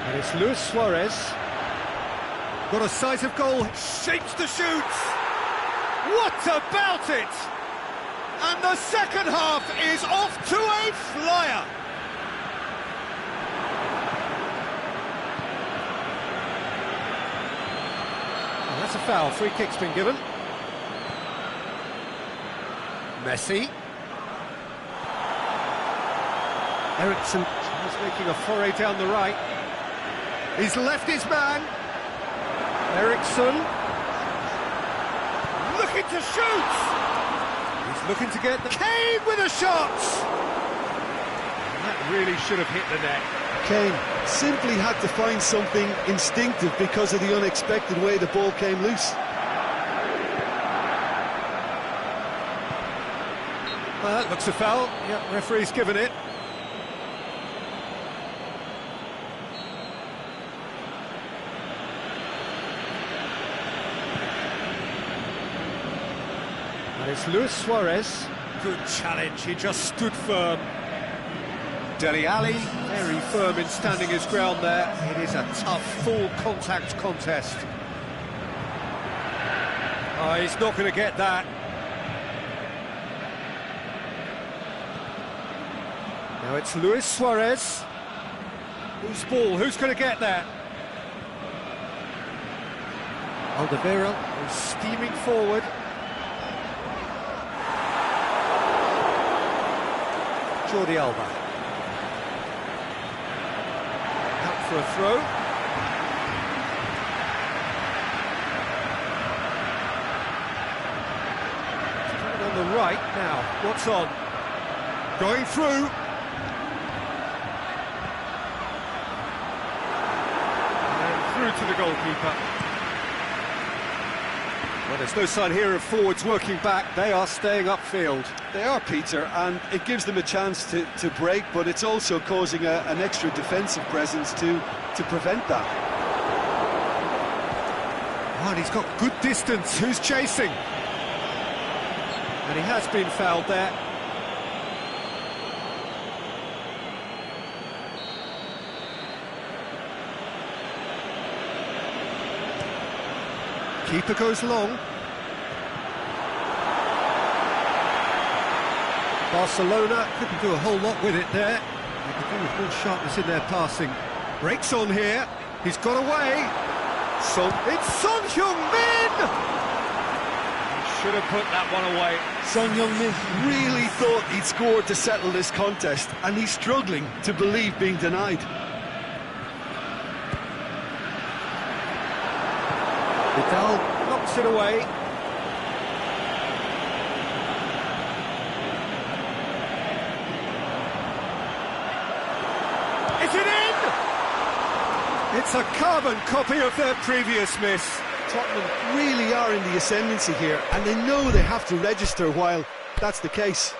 And it's Luis Suarez. Got a sight of goal, shapes to shoot. What about it? And the second half is off to a flyer. Oh, that's a foul, free kick's been given. Messi. Ericsson is making a foray down the right. He's left his man. Ericsson looking to shoot. He's looking to get the Kane with a shot. That really should have hit the net. Kane simply had to find something instinctive because of the unexpected way the ball came loose. Well, that looks a foul. Yeah, referee's given it. And it's Luis Suarez. Good challenge, he just stood firm. Dele Alli, very firm in standing his ground there. It is a tough, full contact contest. Oh, he's not going to get that. Now it's Luis Suarez. Whose ball? Who's going to get that? Alderweireld is steaming forward. Jordi Alba. Out for a throw. It's coming on the right now. What's on? Going through. And through to the goalkeeper. Well, there's no sign here of forwards working back. They are staying upfield. They are, Peter, and it gives them a chance to break, but it's also causing an extra defensive presence to prevent that. Oh, and he's got good distance. Who's chasing? And he has been fouled there. Keeper goes long. Barcelona couldn't do a whole lot with it there. They could do with more sharpness in their passing. Breaks on here. He's got away. It's Son Heung-min! Should have put that one away. Son Heung-min really thought he'd scored to settle this contest, and he's struggling to believe being denied. Vidal knocks it away. Is it in? It's a carbon copy of their previous miss. Tottenham really are in the ascendancy here, and they know they have to register while that's the case.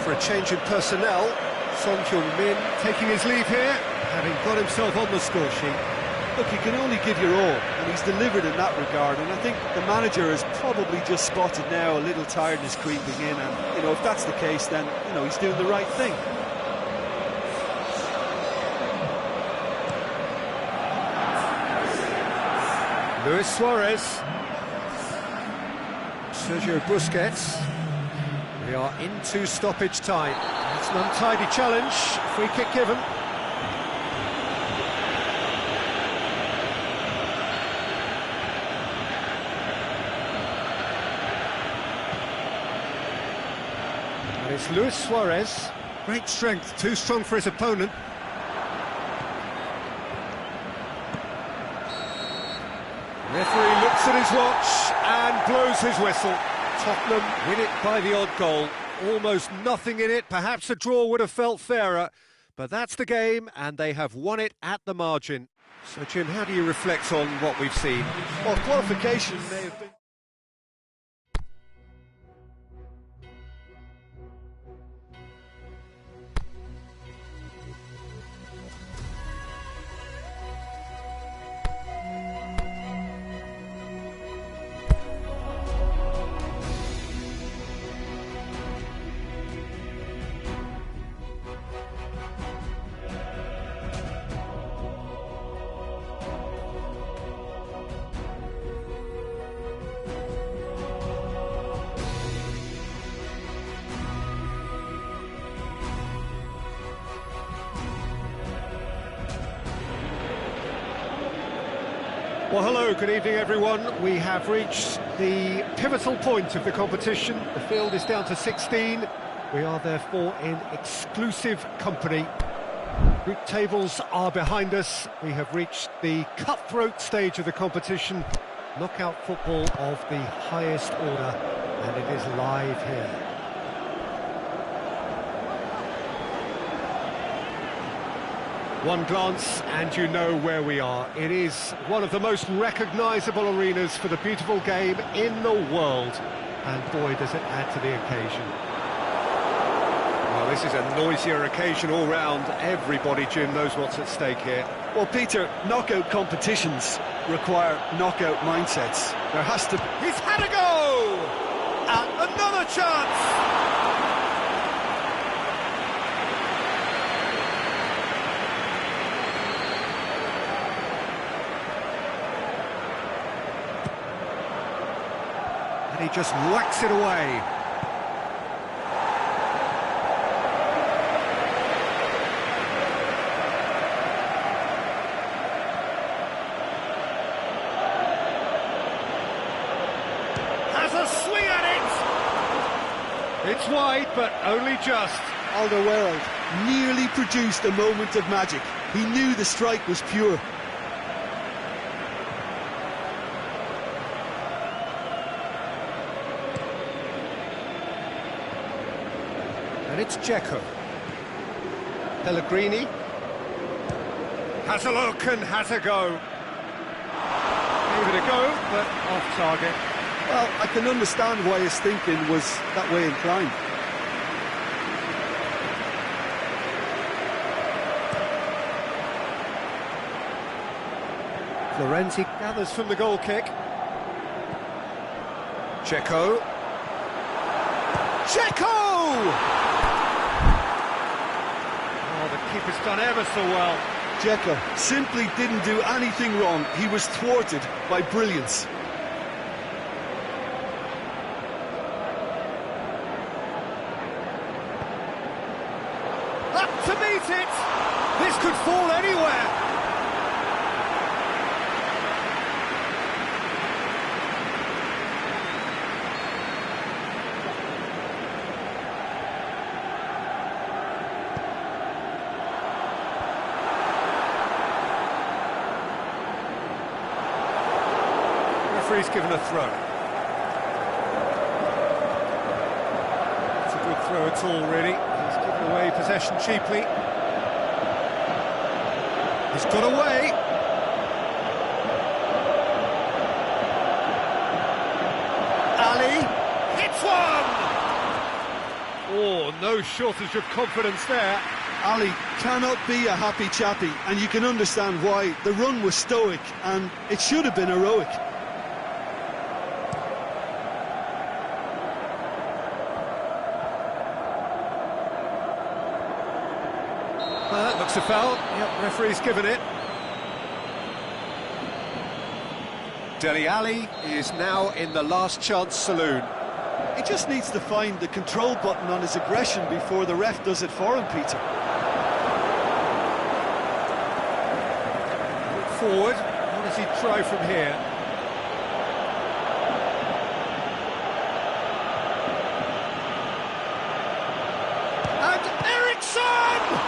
For a change in personnel. Son Heung-min taking his leave here, having got himself on the score sheet. Look, you can only give your all, and he's delivered in that regard, and I think the manager has probably just spotted now a little tiredness creeping in, and, you know, if that's the case, then, you know, he's doing the right thing. Luis Suarez. Sergio Busquets. We are into stoppage time. It's an untidy challenge. Free kick given. And it's Luis Suarez. Great strength, too strong for his opponent. Referee looks at his watch and blows his whistle. Tottenham win it by the odd goal. Almost nothing in it. Perhaps a draw would have felt fairer. But that's the game, and they have won it at the margin. So, Jim, how do you reflect on what we've seen? Well, qualification may have been... Well, hello, good evening everyone. We have reached the pivotal point of the competition. The field is down to 16. We are therefore in exclusive company. Group tables are behind us. We have reached the cutthroat stage of the competition. Knockout football of the highest order, and it is live here. One glance and you know where we are. It is one of the most recognisable arenas for the beautiful game in the world. And boy, does it add to the occasion. Well, this is a noisier occasion all round. Everybody, Jim, knows what's at stake here. Well, Peter, knockout competitions require knockout mindsets. There has to be... He's had a go! And another chance! He just whacks it away. Has a swing at it! It's wide, but only just. Alderweireld nearly produced a moment of magic. He knew the strike was pure. And it's Dzeko. Pellegrini has a look and has a go. Gave it a go, but off target. Well, I can understand why his thinking was that way inclined. Florenzi gathers from the goal kick. Dzeko. Dzeko! Oh, the keeper's done ever so well. Dzeko simply didn't do anything wrong. He was thwarted by brilliance. Up to meet it! This could fall anywhere. Referee's given a throw. It's a good throw at all, really. He's given away possession cheaply. He's got away. Ali hits one! Oh, no shortage of confidence there. Ali cannot be a happy chappy, and you can understand why. The run was stoic, and it should have been heroic. That looks a foul. Yep, referee's given it. Dele Alli is now in the last chance saloon. He just needs to find the control button on his aggression before the ref does it for him, Peter. Look forward. What does he try from here? And Eriksson!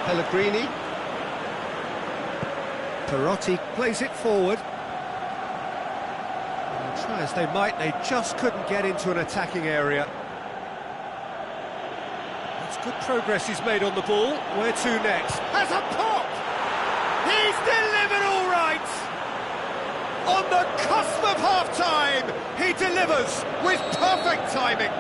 Pellegrini. Perotti plays it forward. And try as they might, they just couldn't get into an attacking area. That's good progress he's made on the ball. Where to next? Has a pop! He's delivered all right! On the cusp of half-time, he delivers with perfect timing.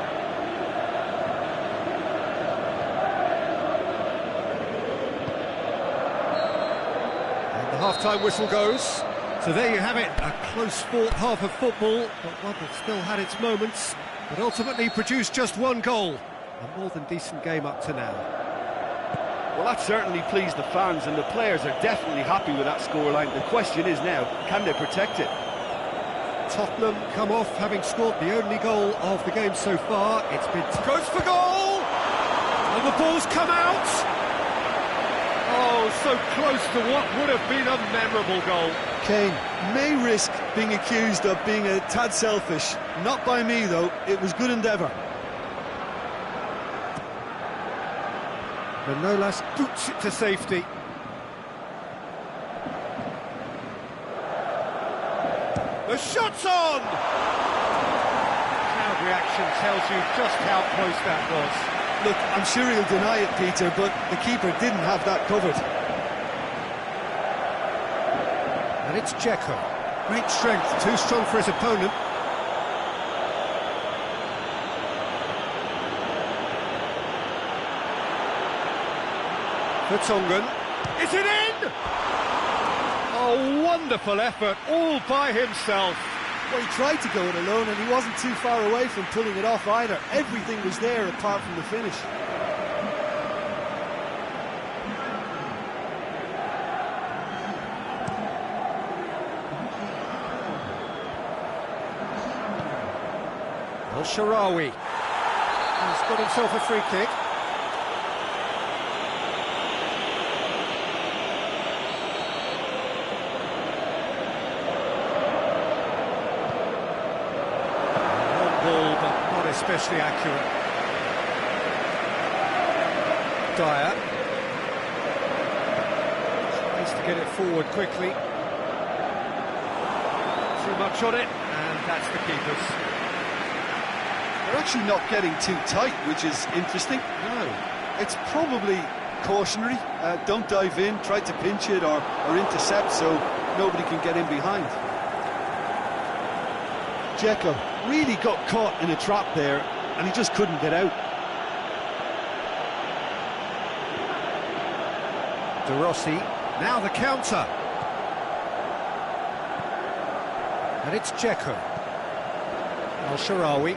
Half-time whistle goes. So there you have it, a close-fought half of football, but one that still had its moments, but ultimately produced just one goal. A more than decent game up to now. Well, that certainly pleased the fans, and the players are definitely happy with that scoreline. The question is now, can they protect it? Tottenham come off having scored the only goal of the game so far. It's been... Goes for goal! And the ball's come out! Oh, Oh, so close to what would have been a memorable goal. Kane may risk being accused of being a tad selfish. Not by me, though. It was good endeavour. Manolas boots it to safety. The shot's on! Crowd reaction tells you just how close that was. Look, I'm sure he'll deny it, Peter, but the keeper didn't have that covered. And it's Dzeko. Great strength, too strong for his opponent. Vertonghen. Is it in? Oh, wonderful effort, all by himself. Well, he tried to go it alone, and he wasn't too far away from pulling it off either. Everything was there apart from the finish. El Shaarawy. He's got himself a free kick. Especially accurate. Dyer tries to get it forward quickly. Too much on it, and that's the keeper's. They're actually not getting too tight, which is interesting. No. It's probably cautionary. Don't dive in, try to pinch it or intercept so nobody can get in behind. Dzeko really got caught in a trap there, and he just couldn't get out. De Rossi, now the counter. And it's Dzeko. El Shaarawy.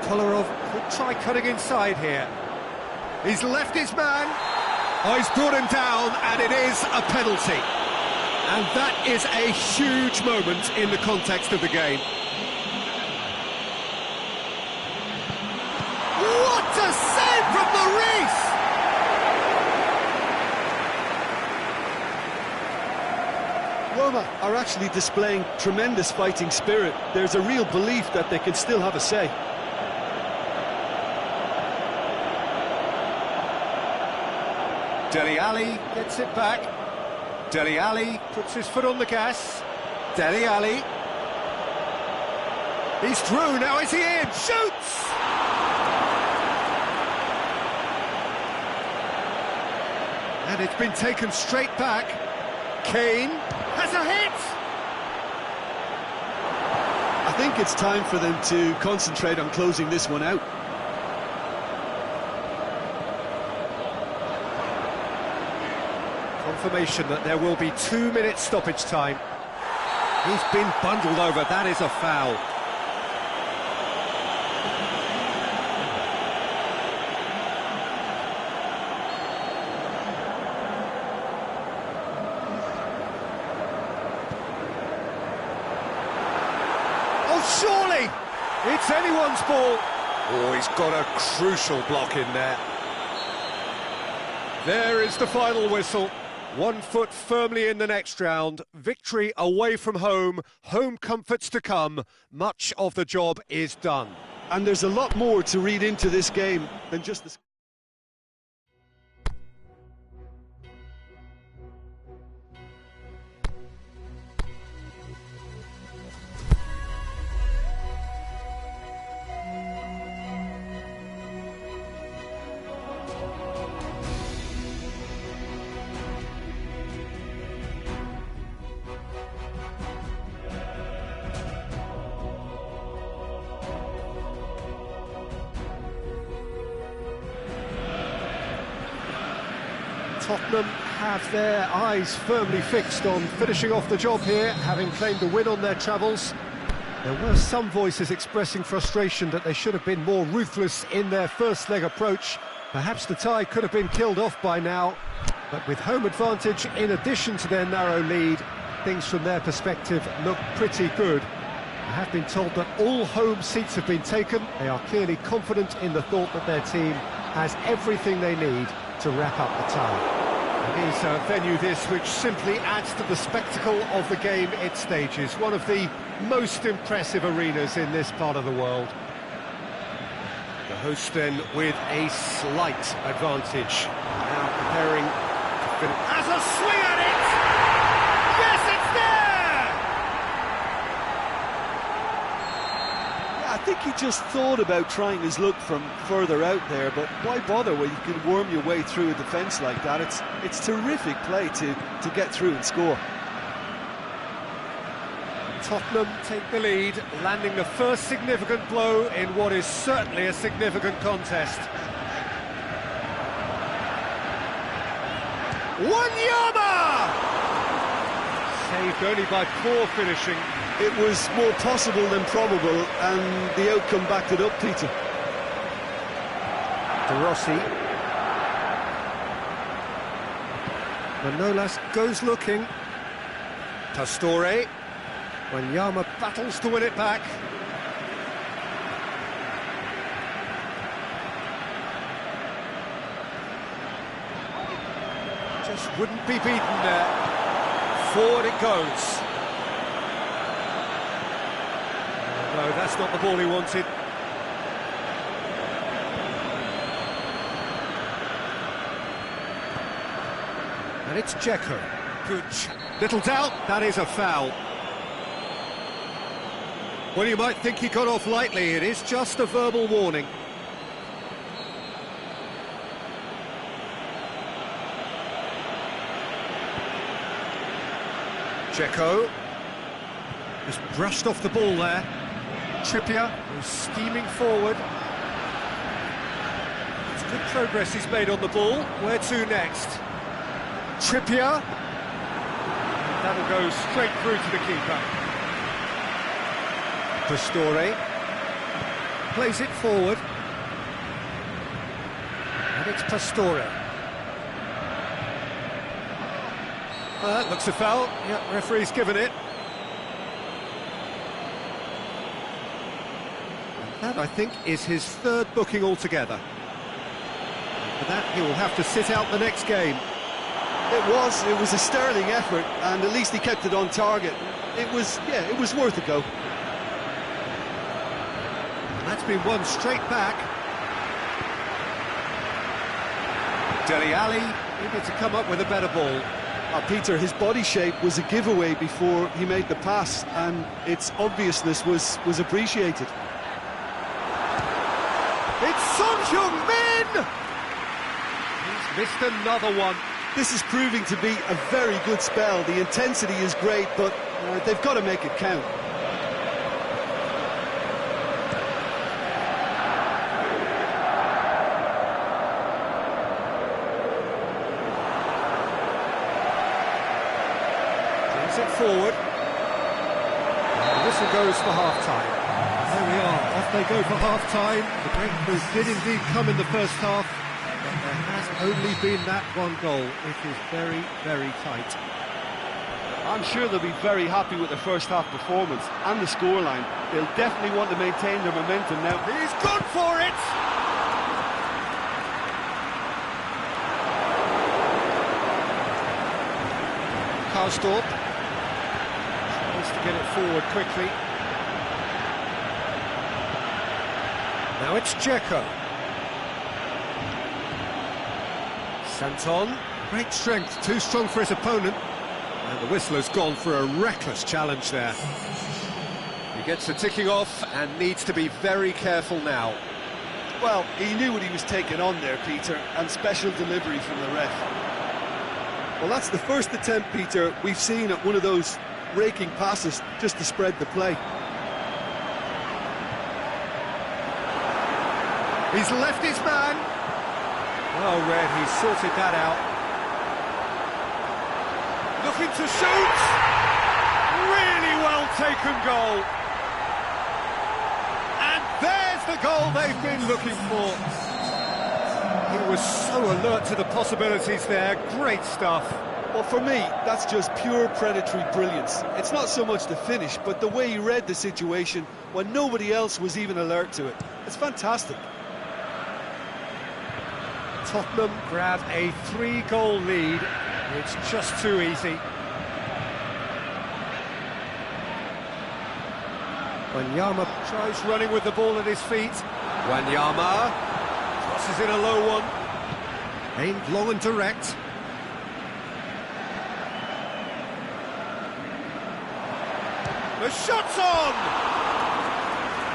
Kolarov could try cutting inside here. He's left his man. Oh, he's brought him down, and it is a penalty. And that is a huge moment in the context of the game. What a save from Maurice! Roma are actually displaying tremendous fighting spirit. There's a real belief that they can still have a say. Dele Alli gets it back. Dele Alli puts his foot on the gas. Dele Alli. He's through, now is he in? Shoots! And it's been taken straight back. Kane has a hit! I think it's time for them to concentrate on closing this one out. Confirmation that there will be 2 minutes stoppage time. He's been bundled over, that is a foul. Oh, surely! It's anyone's ball. Oh, he's got a crucial block in there. There is the final whistle. 1 foot firmly in the next round. Victory away from home. Home comforts to come. Much of the job is done. And there's a lot more to read into this game than just the... Tottenham have their eyes firmly fixed on finishing off the job here, having claimed a win on their travels. There were some voices expressing frustration that they should have been more ruthless in their first leg approach. Perhaps the tie could have been killed off by now, but with home advantage in addition to their narrow lead, things from their perspective look pretty good. I have been told that all home seats have been taken. They are clearly confident in the thought that their team has everything they need to wrap up the tie. It is a venue this which simply adds to the spectacle of the game it stages. One of the most impressive arenas in this part of the world. The hosts then with a slight advantage. Now preparing to finish. Has a swing at it! Yes, it's there! Yeah, I think he just thought about trying his luck from further out there, but why bother when you can worm your way through a defence like that? It's terrific play to get through and score. Tottenham take the lead, landing the first significant blow in what is certainly a significant contest. Wanyama! Saved only by poor finishing. It was more possible than probable, and the outcome backed it up, Peter. De Rossi. Manolas goes looking. Pastore. Wanyama battles to win it back. Just wouldn't be beaten there. Forward it goes. No, that's not the ball he wanted. And it's Dzeko. Good. Little doubt, that is a foul. Well, you might think he got off lightly. It is just a verbal warning. Dzeko has brushed off the ball there. Trippier is steaming forward. It's good progress he's made on the ball. Where to next? Trippier. That'll go straight through to the keeper. Pastore plays it forward, and it's Pastore. That looks a foul. Yeah, referee's given it. That, I think, is his third booking altogether. For that, he will have to sit out the next game. It was a sterling effort, and at least he kept it on target. It was worth a go. That's been won straight back. Dele Alli needed to come up with a better ball. Peter, his body shape was a giveaway before he made the pass, and its obviousness was appreciated. It's Son Heung-min! He's missed another one. This is proving to be a very good spell. The intensity is great, but they've got to make it count. It forward. The whistle goes for half-time. There we are, off they go for half-time. The breakthrough did indeed come in the first half, but there has only been that one goal. It is very, very tight. I'm sure they'll be very happy with the first half performance and the scoreline. They'll definitely want to maintain their momentum now. He's gone for it! Karsdorp to get it forward quickly. Now it's Dzeko. Santon, great strength, too strong for his opponent. And the whistle has gone for a reckless challenge there. He gets the ticking off and needs to be very careful now. Well, he knew what he was taking on there, Peter, and special delivery from the ref. Well, that's the first attempt, Peter, we've seen at one of those raking passes just to spread the play. He's left his man. Well read, he's sorted that out. Looking to shoot. Really well taken goal. And there's the goal they've been looking for. He was so alert to the possibilities there. Great stuff. Well, for me, that's just pure predatory brilliance. It's not so much the finish, but the way he read the situation when nobody else was even alert to it. It's fantastic. Tottenham grab a 3-goal lead. It's just too easy. Wanyama tries running with the ball at his feet. Wanyama crosses in a low one. Aimed long and direct. The shot's on!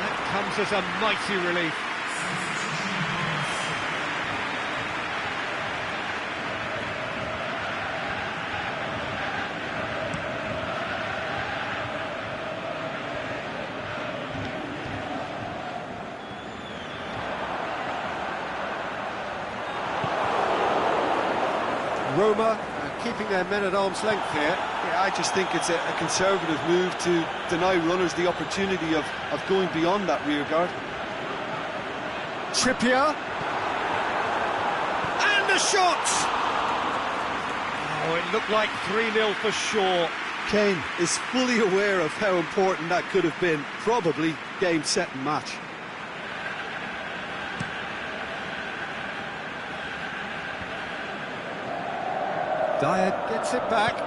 That comes as a mighty relief. Roma keeping their men at arm's length here. Yeah, I just think it's a conservative move to deny runners the opportunity of going beyond that rear guard. Trippier. And the shot! Oh, it looked like 3-0 for sure. Kane is fully aware of how important that could have been. Probably game, set and match. Dyer gets it back.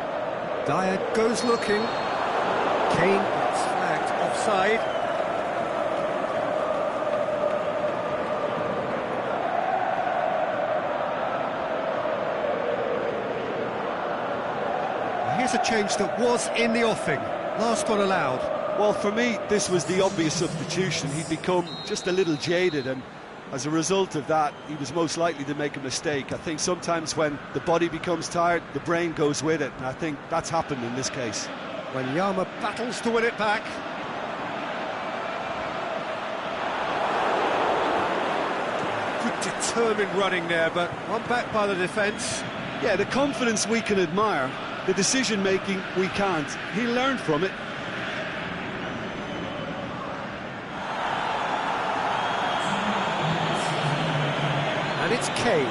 Dyer goes looking. Kane gets flagged offside. Here's a change that was in the offing. Last one allowed. Well, for me, this was the obvious substitution. He'd become just a little jaded, and as a result of that, he was most likely to make a mistake. I think sometimes when the body becomes tired, the brain goes with it, and I think that's happened in this case. Wanyama battles to win it back. Good determined running there, but one back by the defence. Yeah, the confidence we can admire, the decision-making we can't. He learned from it. And it's Kane.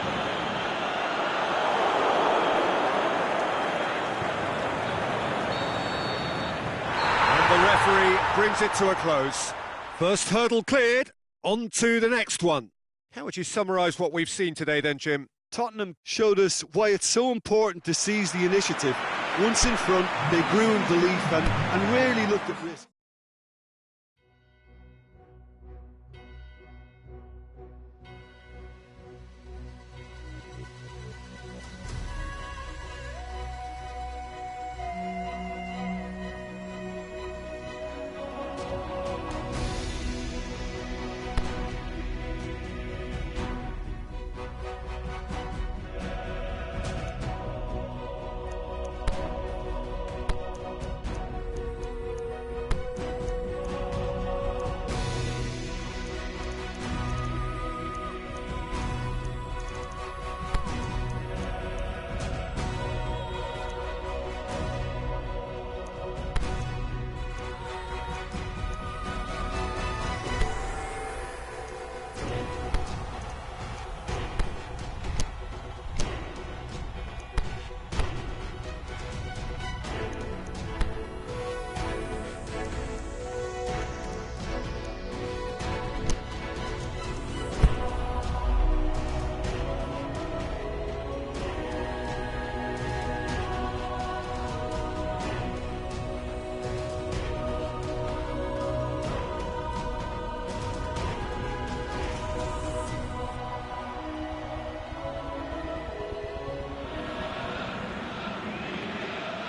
And the referee brings it to a close. First hurdle cleared, on to the next one. How would you summarise what we've seen today then, Jim? Tottenham showed us why it's so important to seize the initiative. Once in front, they grew in belief and rarely looked at risk.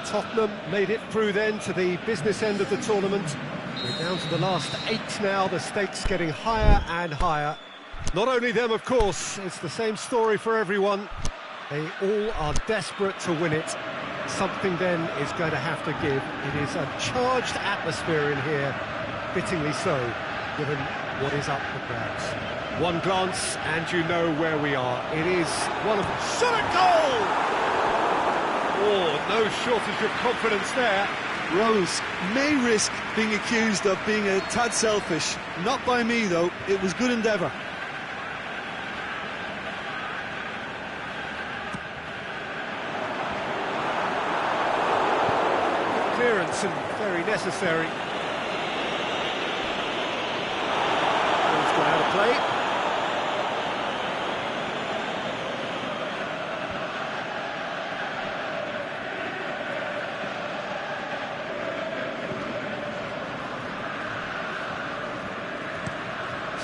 Tottenham made it through then to the business end of the tournament. We're down to the last 8 now, the stakes getting higher and higher. Not only them, of course, it's the same story for everyone. They all are desperate to win it. Something then is going to have to give. It is a charged atmosphere in here, fittingly so, given what is up for grabs. One glance and you know where we are. It is one of... Shot at goal! Oh, no shortage of confidence there. Rose may risk being accused of being a tad selfish. Not by me, though. It was good endeavour. Clearance and very necessary. Ball's gone out of play.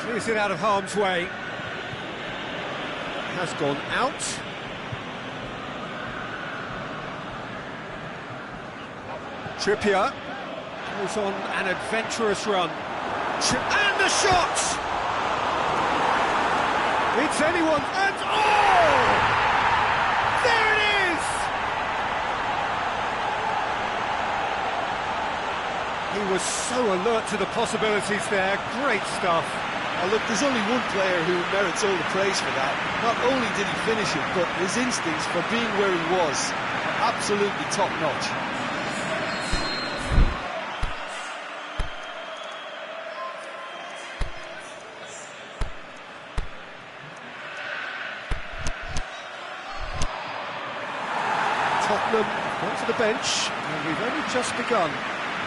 Clears it out of harm's way. Has gone out. Trippier goes on an adventurous run. And the shot! It's anyone, and oh! There it is! He was so alert to the possibilities there. Great stuff. Look, there's only one player who merits all the praise for that. Not only did he finish it, but his instincts for being where he was, absolutely top-notch. Tottenham gone to the bench, and we've only just begun.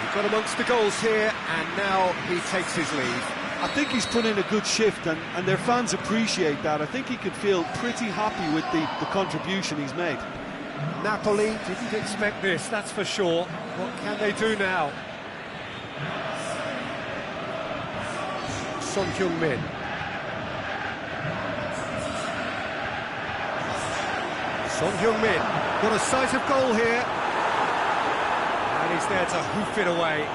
We've got amongst the goals here, and now he takes his leave. I think he's put in a good shift, and their fans appreciate that. I think he can feel pretty happy with the contribution he's made. Napoli didn't expect this, that's for sure. What can they do now? Son Heung-min. Son Heung-min got a sight of goal here, and he's there to hoof it away.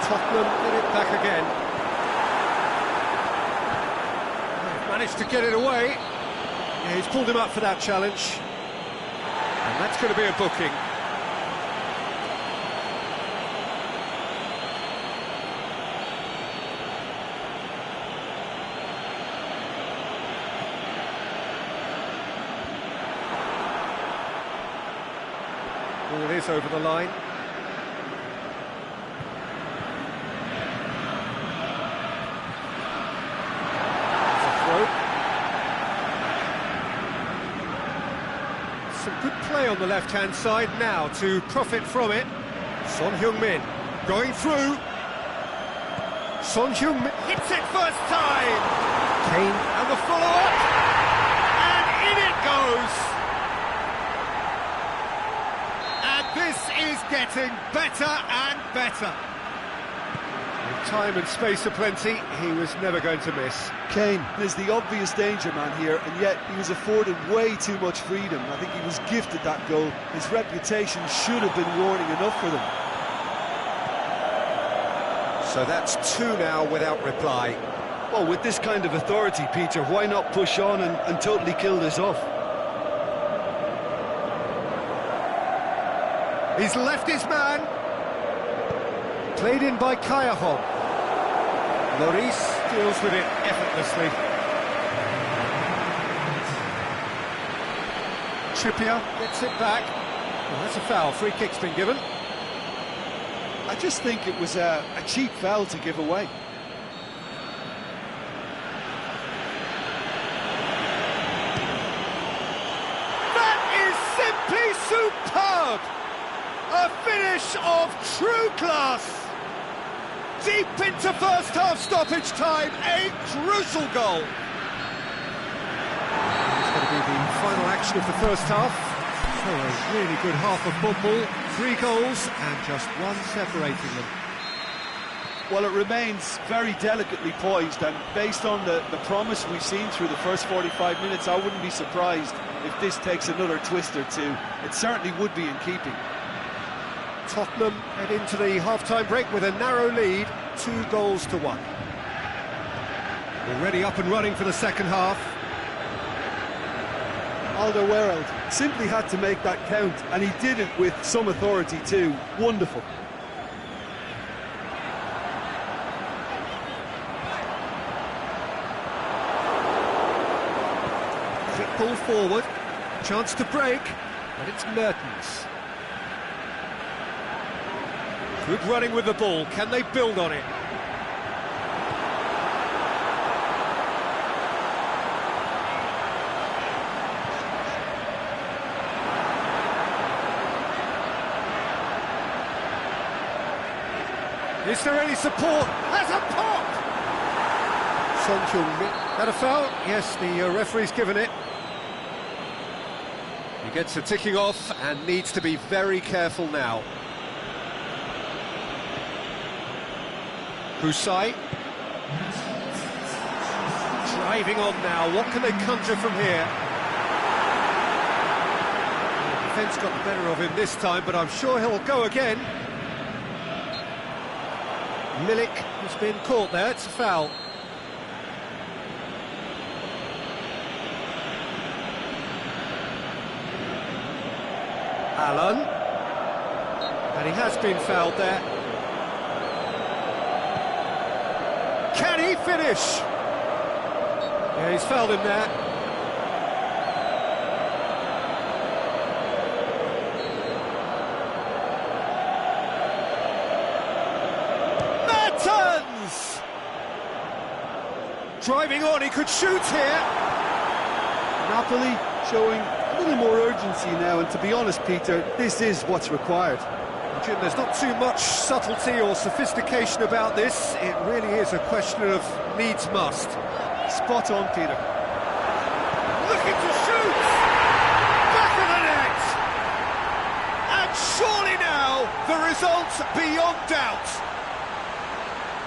Tottenham get it back again. They've managed to get it away. Yeah, he's pulled him up for that challenge. And that's going to be a booking. Ball is over the line. Some good play on the left-hand side now to profit from it. Son Heung-min going through. Son Heung-min hits it first time. Kane and the follow-up. And in it goes. And this is getting better and better. With time and space aplenty, he was never going to miss. Kane is the obvious danger man here, and yet he was afforded way too much freedom. I think he was gifted that goal. His reputation should have been warning enough for them. So that's two now without reply. Well, with this kind of authority, Peter, why not push on and totally kill this off? He's left his man. Played in by Kayahon. Lloris deals with it effortlessly. Trippier gets it back. Well, that's a foul. Free kick's been given. I just think it was a cheap foul to give away. That is simply superb! A finish of true class! Deep into first half stoppage time, a crucial goal. It's going to be the final action of the first half. So a really good half of football, 3 goals and just one separating them. Well, it remains very delicately poised, and based on the promise we've seen through the first 45 minutes, I wouldn't be surprised if this takes another twist or two. It certainly would be in keeping. Tottenham head into the half-time break with a narrow lead, 2-1. Already up and running for the second half. Alderweireld simply had to make that count, and he did it with some authority too. Wonderful. Quick ball forward, chance to break, and it's Mertens. Good running with the ball, can they build on it? Is there any support? Has a pop! Son Heung-min. That a foul? Yes, the referee's given it. He gets a ticking off and needs to be very careful now. Husai. Driving on now, what can they conjure from here? The defence got the better of him this time, but I'm sure he'll go again. Milik has been caught there, it's a foul. Allen. And he has been fouled there. Can he finish? Yeah, he's fouled him there. Mertens! Driving on, he could shoot here. Napoli showing a little more urgency now, and to be honest, Peter, this is what's required. Jim, there's not too much subtlety or sophistication about this. It really is a question of needs must. Spot on, Peter. Looking to shoot! Back of the net! And surely now, the result beyond doubt.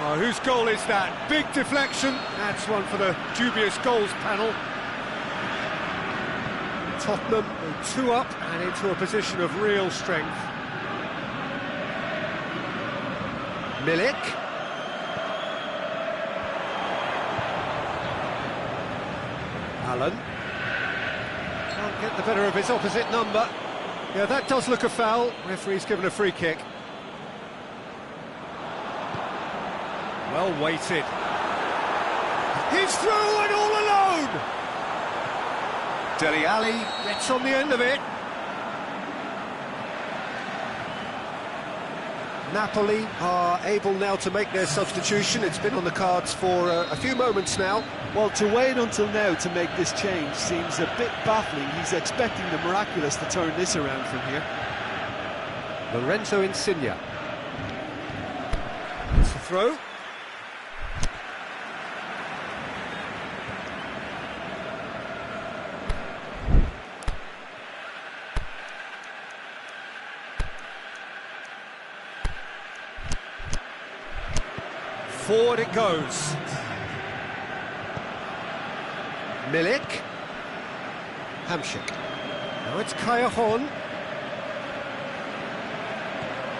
Oh, whose goal is that? Big deflection. That's one for the dubious goals panel. Tottenham go 2 up and into a position of real strength. Milik. Allen. Can't get the better of his opposite number. Yeah, that does look a foul. Referee's given a free kick. Well weighted. He's through and all alone! Dele Alli gets on the end of it. Napoli are able now to make their substitution. It's been on the cards for a few moments now. Well, to wait until now to make this change seems a bit baffling. He's expecting the miraculous to turn this around from here. Lorenzo Insigne. It's a throw. Forward it goes. Milik. Hamsik. Now it's Callejon.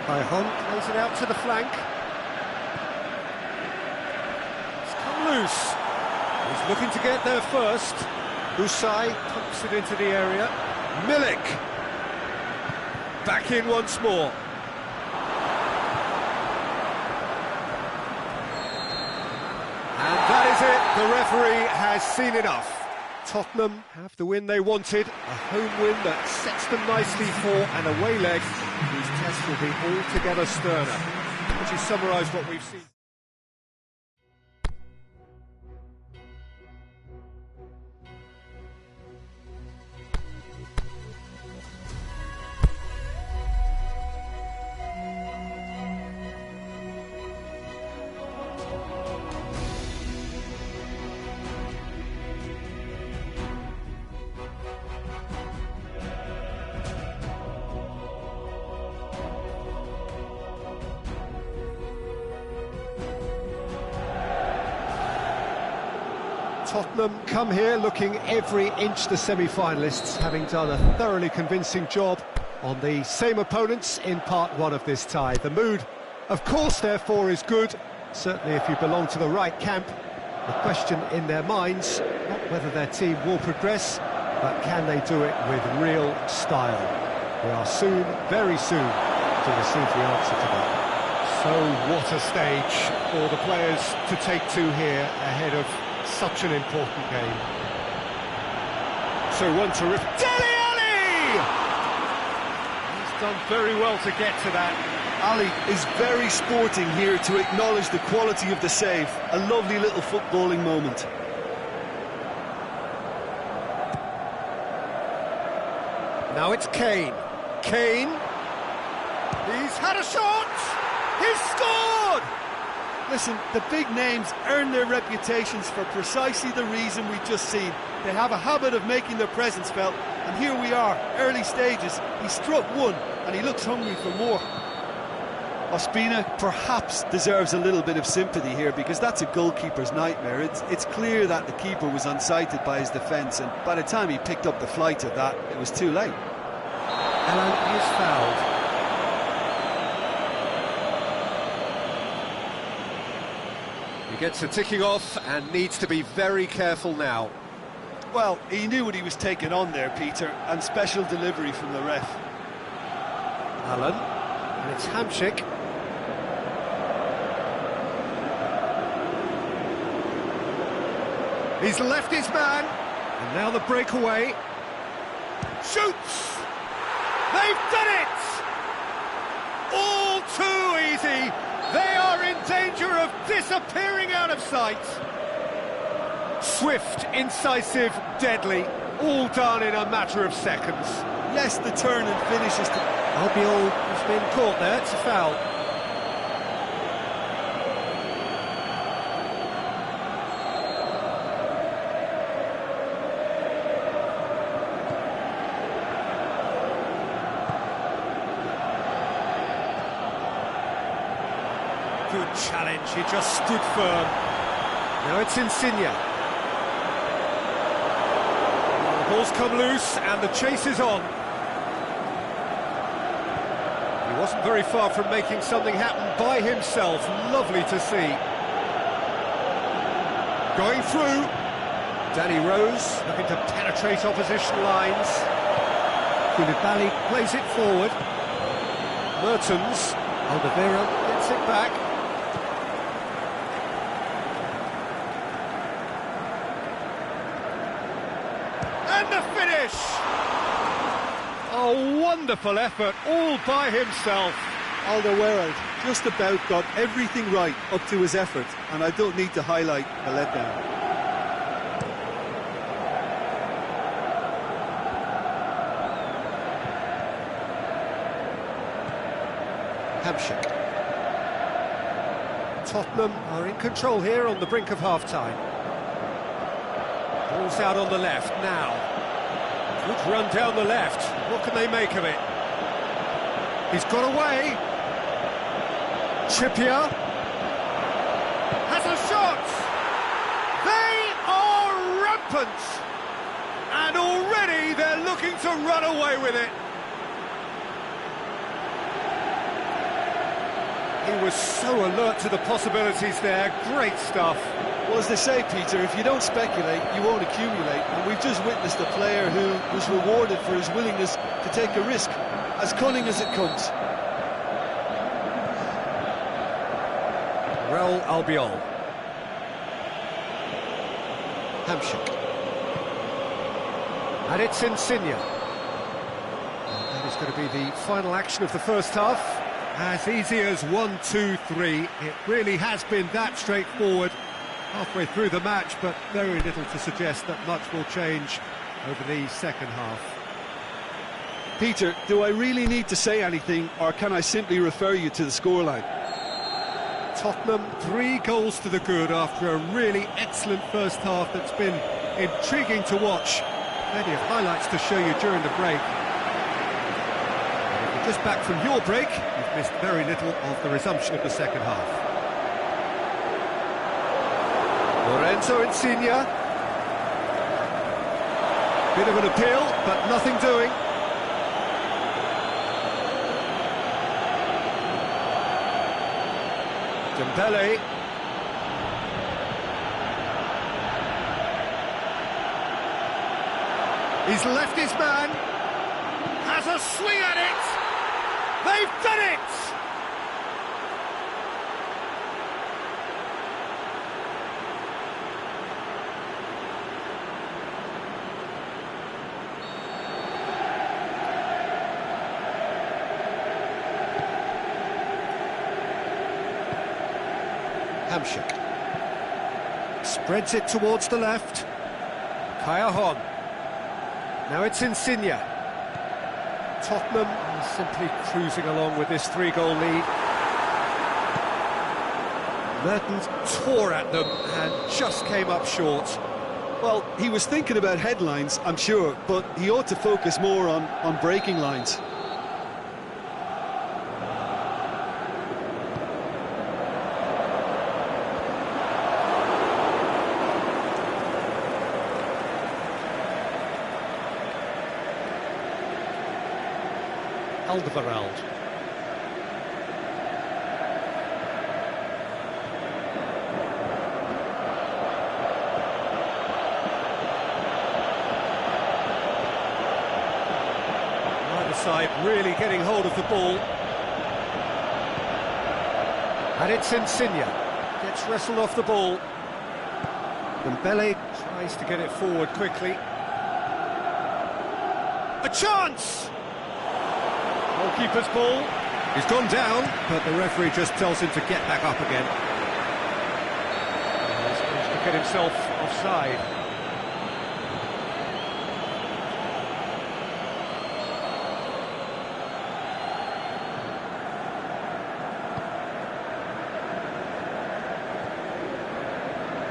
Callejon plays it out to the flank. It's come loose. He's looking to get there first. Husai pumps it into the area. Milik. Back in once more. And that is it, the referee has seen enough. Tottenham have the win they wanted, a home win that sets them nicely for an away leg whose test will be altogether sterner. Would you summarise what we've seen? Tottenham come here looking every inch the semi-finalists, having done a thoroughly convincing job on the same opponents in part one of this tie. The mood, of course, therefore, is good, certainly if you belong to the right camp. The question in their minds, not whether their team will progress, but can they do it with real style? We are soon, very soon, to receive the answer to that. So what a stage for the players to take to here ahead of such an important game. So one terrific... Dele Alli! He's done very well to get to that. Ali is very sporting here to acknowledge the quality of the save. A lovely little footballing moment. Now it's Kane. Kane. He's had a shot! He's scored! Listen, the big names earn their reputations for precisely the reason we've just seen. They have a habit of making their presence felt, and here we are, early stages. He struck one, and he looks hungry for more. Ospina perhaps deserves a little bit of sympathy here, because that's a goalkeeper's nightmare. It's clear that the keeper was unsighted by his defence, and by the time he picked up the flight of that, it was too late. Alan is fouled. He gets a ticking off and needs to be very careful now. Well, he knew what he was taking on there, Peter, and special delivery from the ref. Alan, and it's Hamšík. He's left his man, and now the breakaway. Shoots! They've done it! All too easy! They are in danger of disappearing out of sight. Swift, incisive, deadly, all done in a matter of seconds. Yes, the turn and finish is... Albiol has been caught there, it's a foul. Good challenge, he just stood firm. Now it's Insigne. The ball's come loose and the chase is on. He wasn't very far from making something happen by himself. Lovely to see. Going through. Danny Rose looking to penetrate opposition lines. Koulibaly plays it forward. Mertens. Alderweireld gets it back. And the finish! A wonderful effort, all by himself. Alderweireld just about got everything right up to his effort, and I don't need to highlight the letdown. Hamšík. Tottenham are in control here on the brink of half-time. Ball's out on the left now. Good run down the left. What can they make of it? He's got away. Trippier has a shot. They are rampant. And already they're looking to run away with it. He was so alert to the possibilities there. Great stuff. Well, as they say, Peter, if you don't speculate, you won't accumulate. And we've just witnessed a player who was rewarded for his willingness to take a risk, as cunning as it comes. Raul Albiol. Hamšík. And it's Insigne. That is going to be the final action of the first half. As easy as 1, 2, 3. It really has been that straightforward halfway through the match, but very little to suggest that much will change over the second half. Peter, do I really need to say anything, or can I simply refer you to the scoreline? Tottenham 3 goals to the good after a really excellent first half that's been intriguing to watch. Plenty of highlights to show you during the break. And if you're just back from your break, you've missed very little of the resumption of the second half. Lorenzo Insigne. Bit of an appeal, but nothing doing. Dembele. He's left his man. Has a swing at it. They've done it! Hamšík spreads it towards the left. Callejon. Now it's Insigne. Tottenham are simply cruising along with this 3-goal lead. Mertens tore at them and just came up short. Well, he was thinking about headlines, I'm sure, but he ought to focus more on breaking lines. Alderweireld. Either side really getting hold of the ball. And it's Insigne. Gets wrestled off the ball. Dembele tries to get it forward quickly. A chance! Goalkeeper's ball. He's gone down, but the referee just tells him to get back up again. He's managed to get himself offside.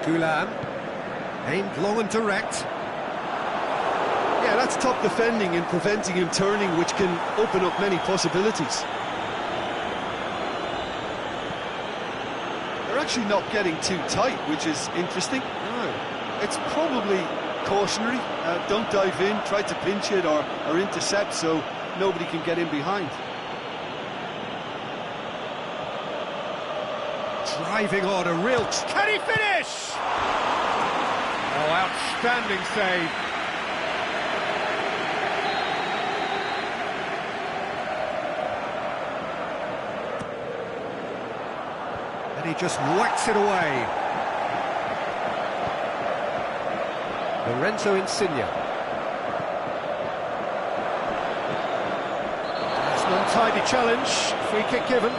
Thuram, aimed long and direct. Yeah, that's top defending and preventing him turning, which can open up many possibilities. They're actually not getting too tight, which is interesting. No. It's probably cautionary. Don't dive in, try to pinch it or intercept so nobody can get in behind. Driving on, a real... Can he finish? Oh, outstanding save. And he just whacks it away. Lorenzo Insigne. That's an untidy challenge, free kick given.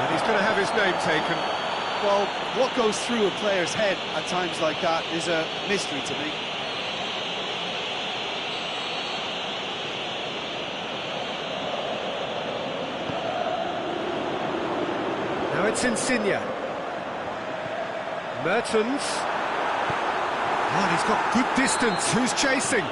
And he's going to have his name taken. Well, what goes through a player's head at times like that is a mystery to me. Now it's Insigne. Mertens. Oh, he's got good distance. Who's chasing?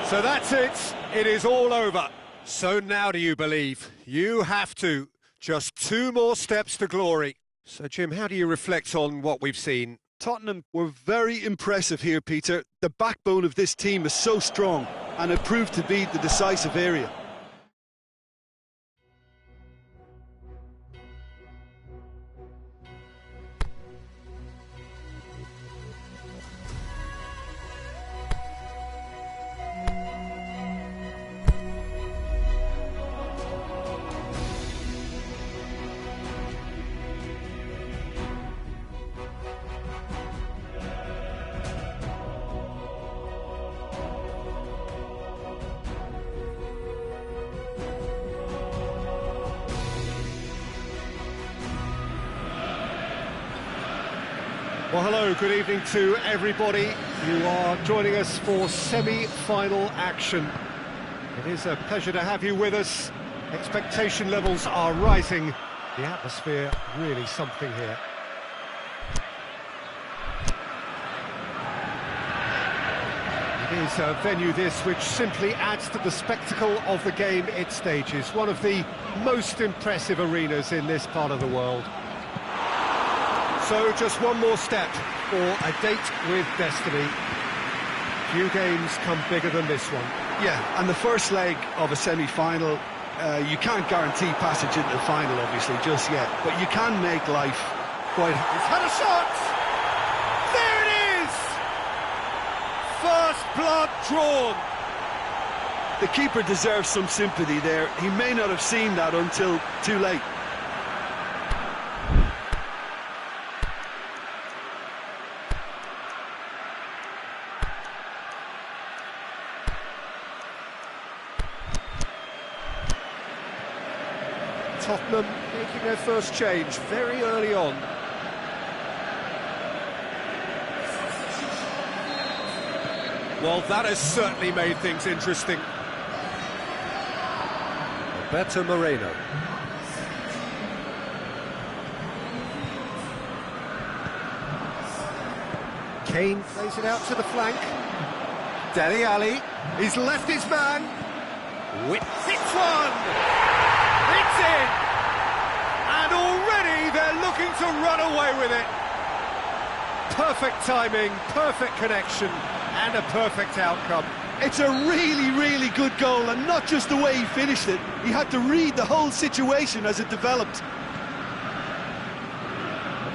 So that's it. It is all over. So now do you believe? You have to. Just 2 more steps to glory. So, Jim, how do you reflect on what we've seen? Tottenham were very impressive here, Peter. The backbone of this team is so strong, and it proved to be the decisive area. Well, hello, good evening to everybody. You are joining us for semi-final action. It is a pleasure to have you with us. Expectation levels are rising. The atmosphere really something here. It is a venue this which simply adds to the spectacle of the game it stages. One of the most impressive arenas in this part of the world. So just one more step for a date with destiny. Few games come bigger than this one. Yeah, and the first leg of a semi-final, you can't guarantee passage into the final, obviously, just yet. But you can make life quite... He's had a shot! There it is! First blood drawn! The keeper deserves some sympathy there. He may not have seen that until too late. Tottenham making their first change very early on. Well, that has certainly made things interesting. Roberto Moreno. Kane plays it out to the flank. Dele Alli, he's left his man. Whips one! It's in! And already they're looking to run away with it. Perfect timing, perfect connection, and a perfect outcome. It's a really, really good goal, and not just the way he finished it. He had to read the whole situation as it developed.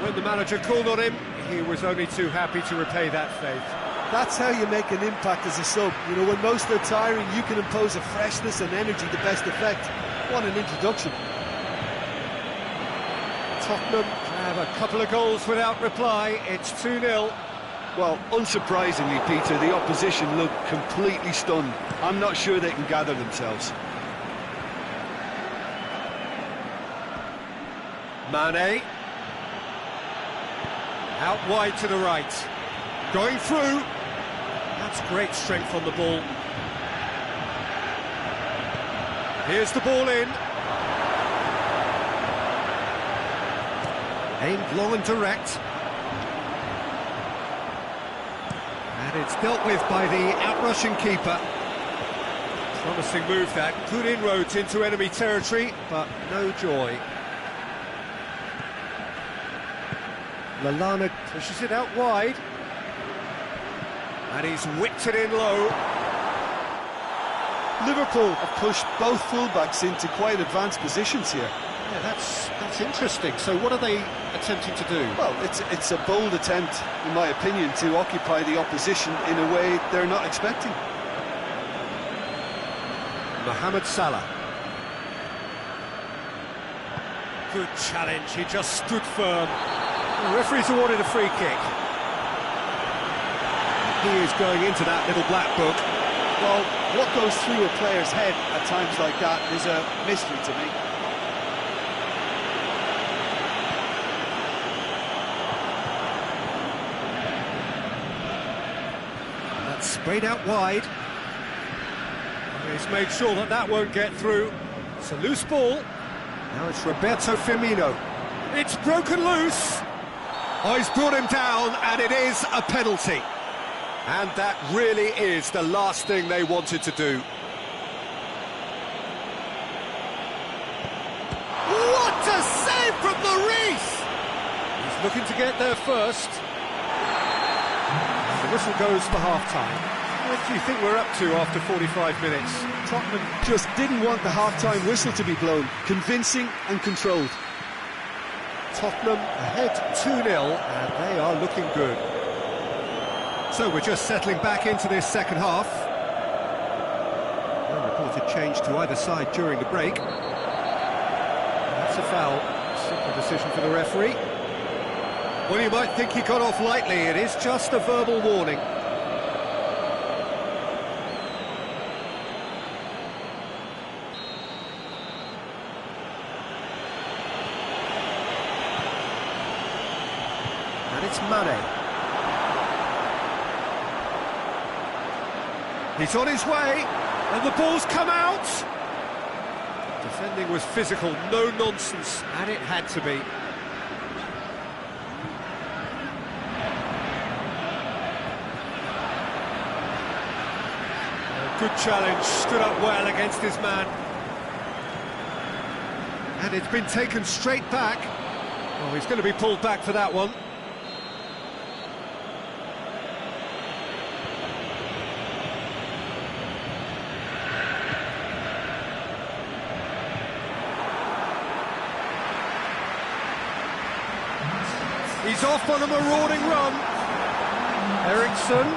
When the manager called on him, he was only too happy to repay that faith. That's how you make an impact as a sub. You know, when most are tiring, you can impose a freshness and energy to best effect. What an introduction. Tottenham have a couple of goals without reply. It's 2-0. Well, unsurprisingly, Peter, the opposition look completely stunned. I'm not sure they can gather themselves. Mane. Out wide to the right. Going through. That's great strength on the ball. Here's the ball in. Aimed long and direct. And it's dealt with by the outrushing keeper. Promising move that. Good inroads into enemy territory, but no joy. Lallana pushes it out wide. And he's whipped it in low. Liverpool have pushed both fullbacks into quite advanced positions here. Yeah, that's interesting. So what are they attempting to do? Well, it's a bold attempt, in my opinion, to occupy the opposition in a way they're not expecting. Mohamed Salah. Good challenge, he just stood firm. The referee's awarded a free kick. He is going into that little black book. Well, what goes through a player's head at times like that is a mystery to me. That's sprayed out wide. He's made sure that that won't get through. It's a loose ball. Now it's Roberto Firmino. It's broken loose. Oh, he's brought him down, and it is a penalty. And that really is the last thing they wanted to do. What a save from Lloris! He's looking to get there first. The whistle goes for half-time. What do you think we're up to after 45 minutes? Tottenham just didn't want the half-time whistle to be blown. Convincing and controlled. Tottenham ahead 2-0, and they are looking good. So we're just settling back into this second half. No reported change to either side during the break. That's a foul. Simple decision for the referee. Well, you might think he got off lightly. It is just a verbal warning. And it's Mane. He's on his way, and the ball's come out. Defending was physical, no nonsense, and it had to be. A good challenge, stood up well against his man. And it's been taken straight back. Oh, he's going to be pulled back for that one. He's off on a marauding run. Eriksen.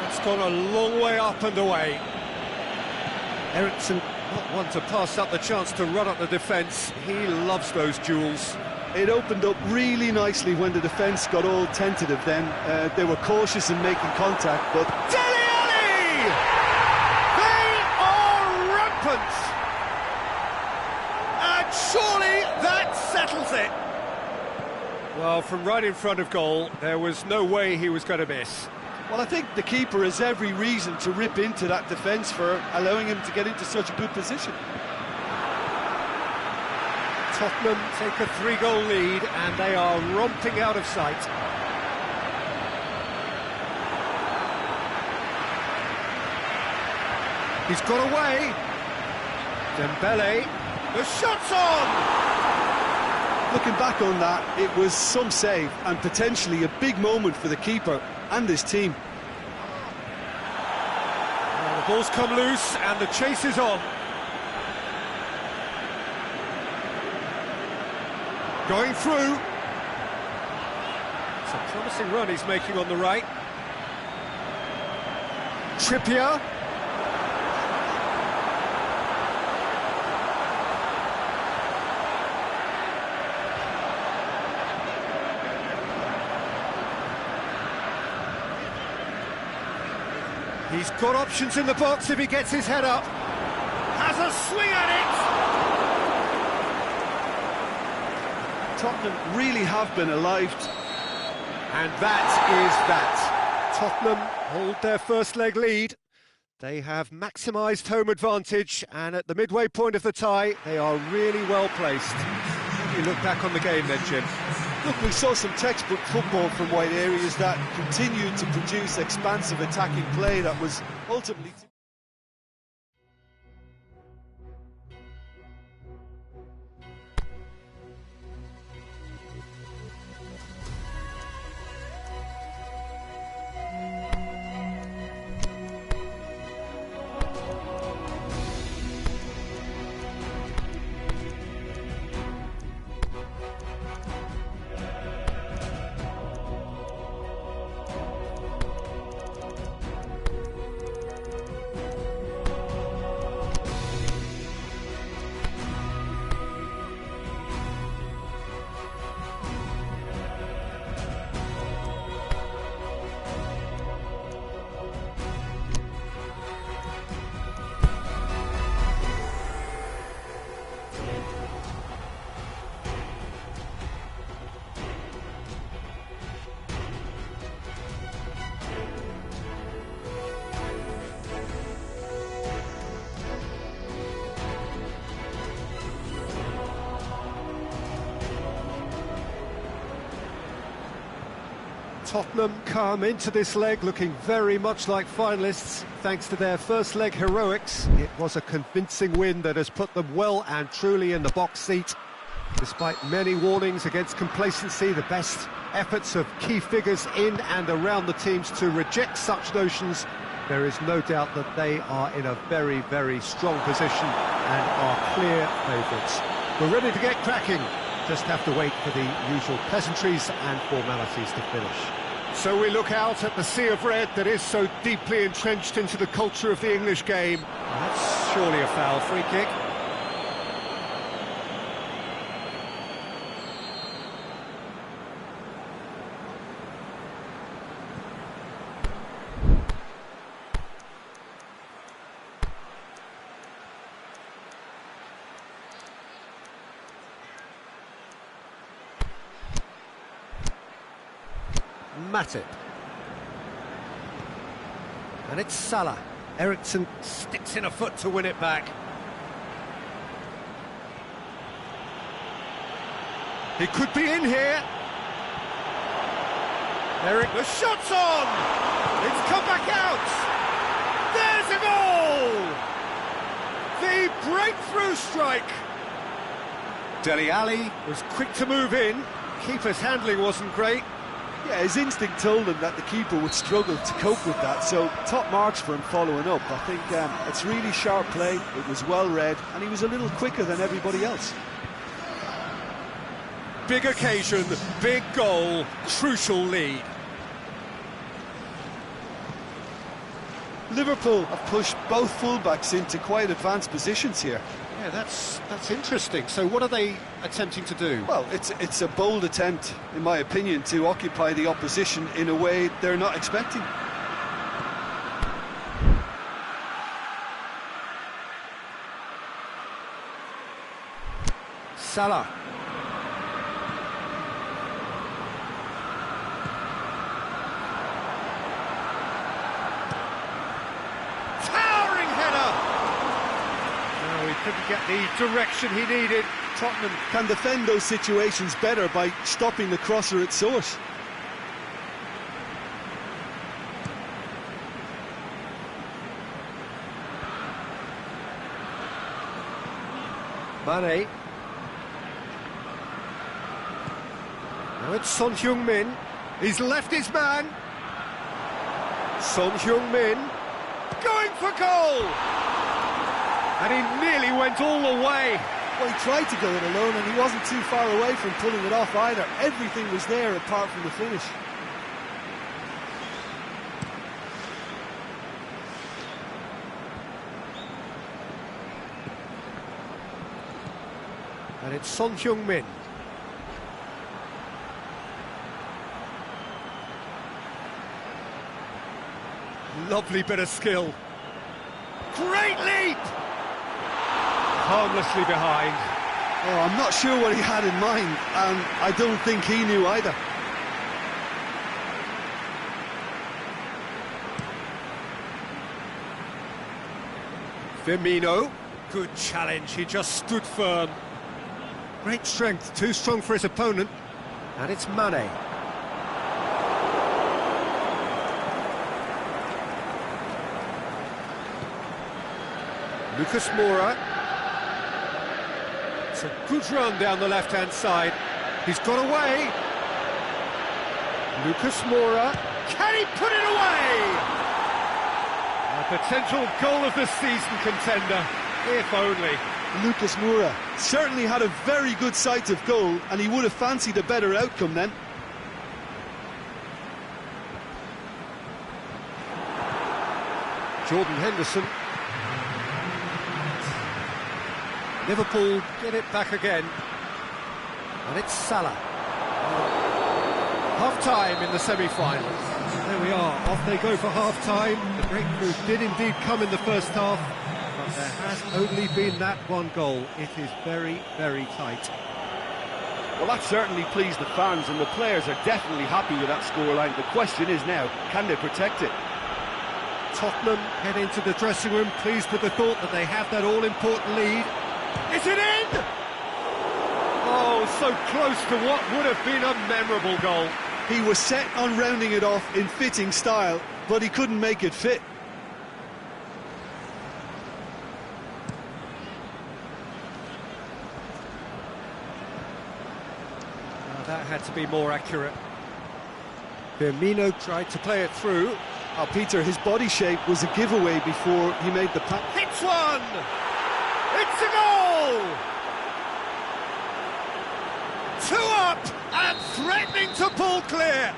That's gone a long way up and away. Eriksen, not one to pass up the chance to run up the defence. He loves those duels. It opened up really nicely when the defence got all tentative then. They were cautious in making contact, but... Dele Alli! They are rampant! And surely that settles it! Well, from right in front of goal, there was no way he was going to miss. Well, I think the keeper has every reason to rip into that defence for allowing him to get into such a good position. Tottenham take a 3-goal lead and they are romping out of sight. He's got away. Dembele, the shot's on! Looking back on that, it was some save and potentially a big moment for the keeper and his team. Well, the ball's come loose and the chase is on. Going through. It's a promising run he's making on the right. Trippier. He's got options in the box if he gets his head up. Has a swing at it! Tottenham really have been alive. And that is that. Tottenham hold their first leg lead. They have maximised home advantage, and at the midway point of the tie, they are really well placed. How do you look back on the game then, Jim? Look, we saw some textbook football from wide areas that continued to produce expansive attacking play that was ultimately... Tottenham come into this leg looking very much like finalists thanks to their first leg heroics. It was a convincing win that has put them well and truly in the box seat. Despite many warnings against complacency, the best efforts of key figures in and around the teams to reject such notions, there is no doubt that they are in a very, very strong position and are clear favourites. We're ready to get cracking. Just have to wait for the usual pleasantries and formalities to finish. So we look out at the sea of red that is so deeply entrenched into the culture of the English game. That's surely a foul. Free kick. Matip. And it's Salah. Eriksen sticks in a foot to win it back. He could be in here. Eric, the shot's on! It's come back out! There's a goal! The breakthrough strike! Dele Alli was quick to move in. Keeper's handling wasn't great. Yeah, his instinct told him that the keeper would struggle to cope with that, so top marks for him following up. I think it's really sharp play, it was well read, and he was a little quicker than everybody else. Big occasion, big goal, crucial lead. Liverpool have pushed both fullbacks into quite advanced positions here. Yeah, that's interesting. So what are they attempting to do? Well, it's a bold attempt, in my opinion, to occupy the opposition in a way they're not expecting. Salah. couldn't get the direction he needed. Tottenham can defend those situations better by stopping the crosser at source. Mane. Now it's Son Heung-min. He's left his man. Son Heung-min going for goal! And he nearly went all the way. Well, he tried to go it alone and he wasn't too far away from pulling it off either. Everything was there apart from the finish. And it's Son Heung-min. Lovely bit of skill. Great leap! Harmlessly behind. Oh, I'm not sure what he had in mind, and I don't think he knew either. Firmino. Good challenge, he just stood firm. Great strength, too strong for his opponent. And it's Mane. Lucas Moura. It's a good run down the left-hand side. He's got away. Lucas Moura. Can he put it away? A potential goal of the season contender, if only. Lucas Moura certainly had a very good sight of goal, and he would have fancied a better outcome then. Jordan Henderson. Liverpool get it back again. And it's Salah. Half-time in the semi-final. There we are, off they go for half-time. The breakthrough did indeed come in the first half, but there has only been that one goal. It is very, very tight. Well, that certainly pleased the fans, and the players are definitely happy with that scoreline. The question is now, can they protect it? Tottenham head into the dressing room pleased with the thought that they have that all-important lead. Is it in? Oh, so close to what would have been a memorable goal. He was set on rounding it off in fitting style, but he couldn't make it fit. That had to be more accurate. Firmino tried to play it through. Oh, Peter, his body shape was a giveaway before he made the pass. Hits one! It's a goal! 2 up and threatening to pull clear.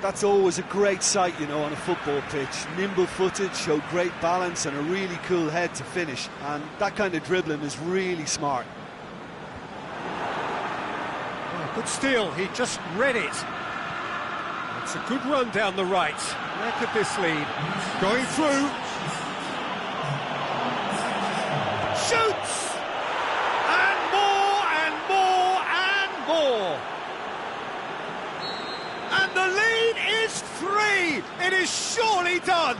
That's always a great sight, you know, on a football pitch. Nimble-footed, showed great balance and a really cool head to finish. And that kind of dribbling is really smart. Oh, good steal, he just read it. It's a good run down the right. Where could this lead? Going through. Shoots! And more, and more, and more. And the lead is 3. It is surely done.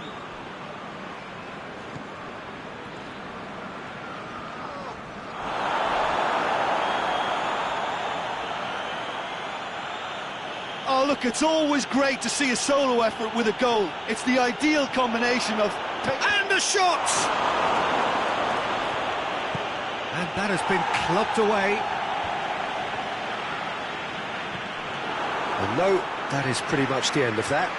Oh, look, it's always great to see a solo effort with a goal. It's the ideal combination of... And a shot! And that has been clubbed away. And no, that is pretty much the end of that.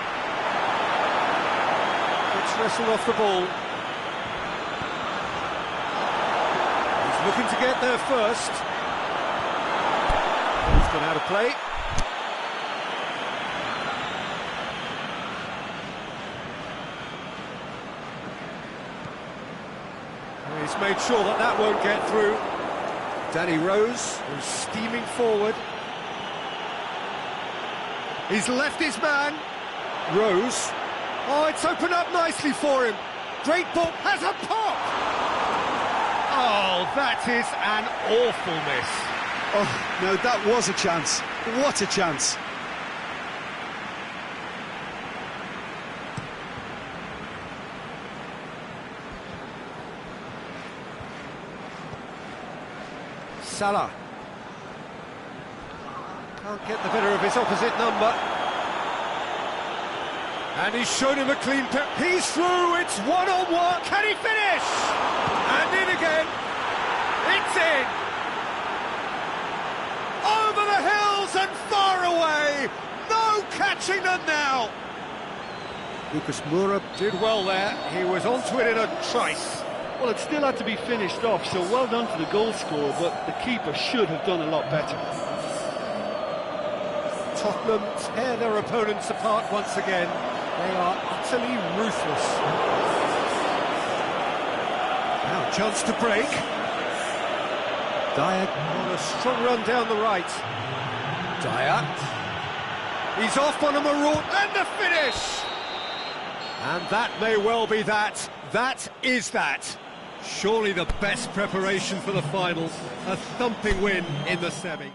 It's wrestled off the ball. He's looking to get there first. He's gone out of play. He's made sure that that won't get through. Danny Rose is steaming forward. He's left his man. Rose. Oh, it's opened up nicely for him. Great ball. Has a pop. Oh, that is an awful miss. Oh, no, that was a chance. What a chance. Salah. Can't get the better of his opposite number. And he's shown him a clean pair. He's through, it's one-on-one. Can he finish? And in again. It's in. Over the hills and far away. No catching them now. Lucas Moura did well there. He was onto it in a trice. Well, it still had to be finished off, so well done to the goal scorer, but the keeper should have done a lot better. Tottenham tear their opponents apart once again. They are utterly ruthless. Now, chance to break. Dyer on a strong run down the right. Dyer. He's off on a maraud, and the finish! And that may well be that. That is that. Surely the best preparation for the final. A thumping win in the semi.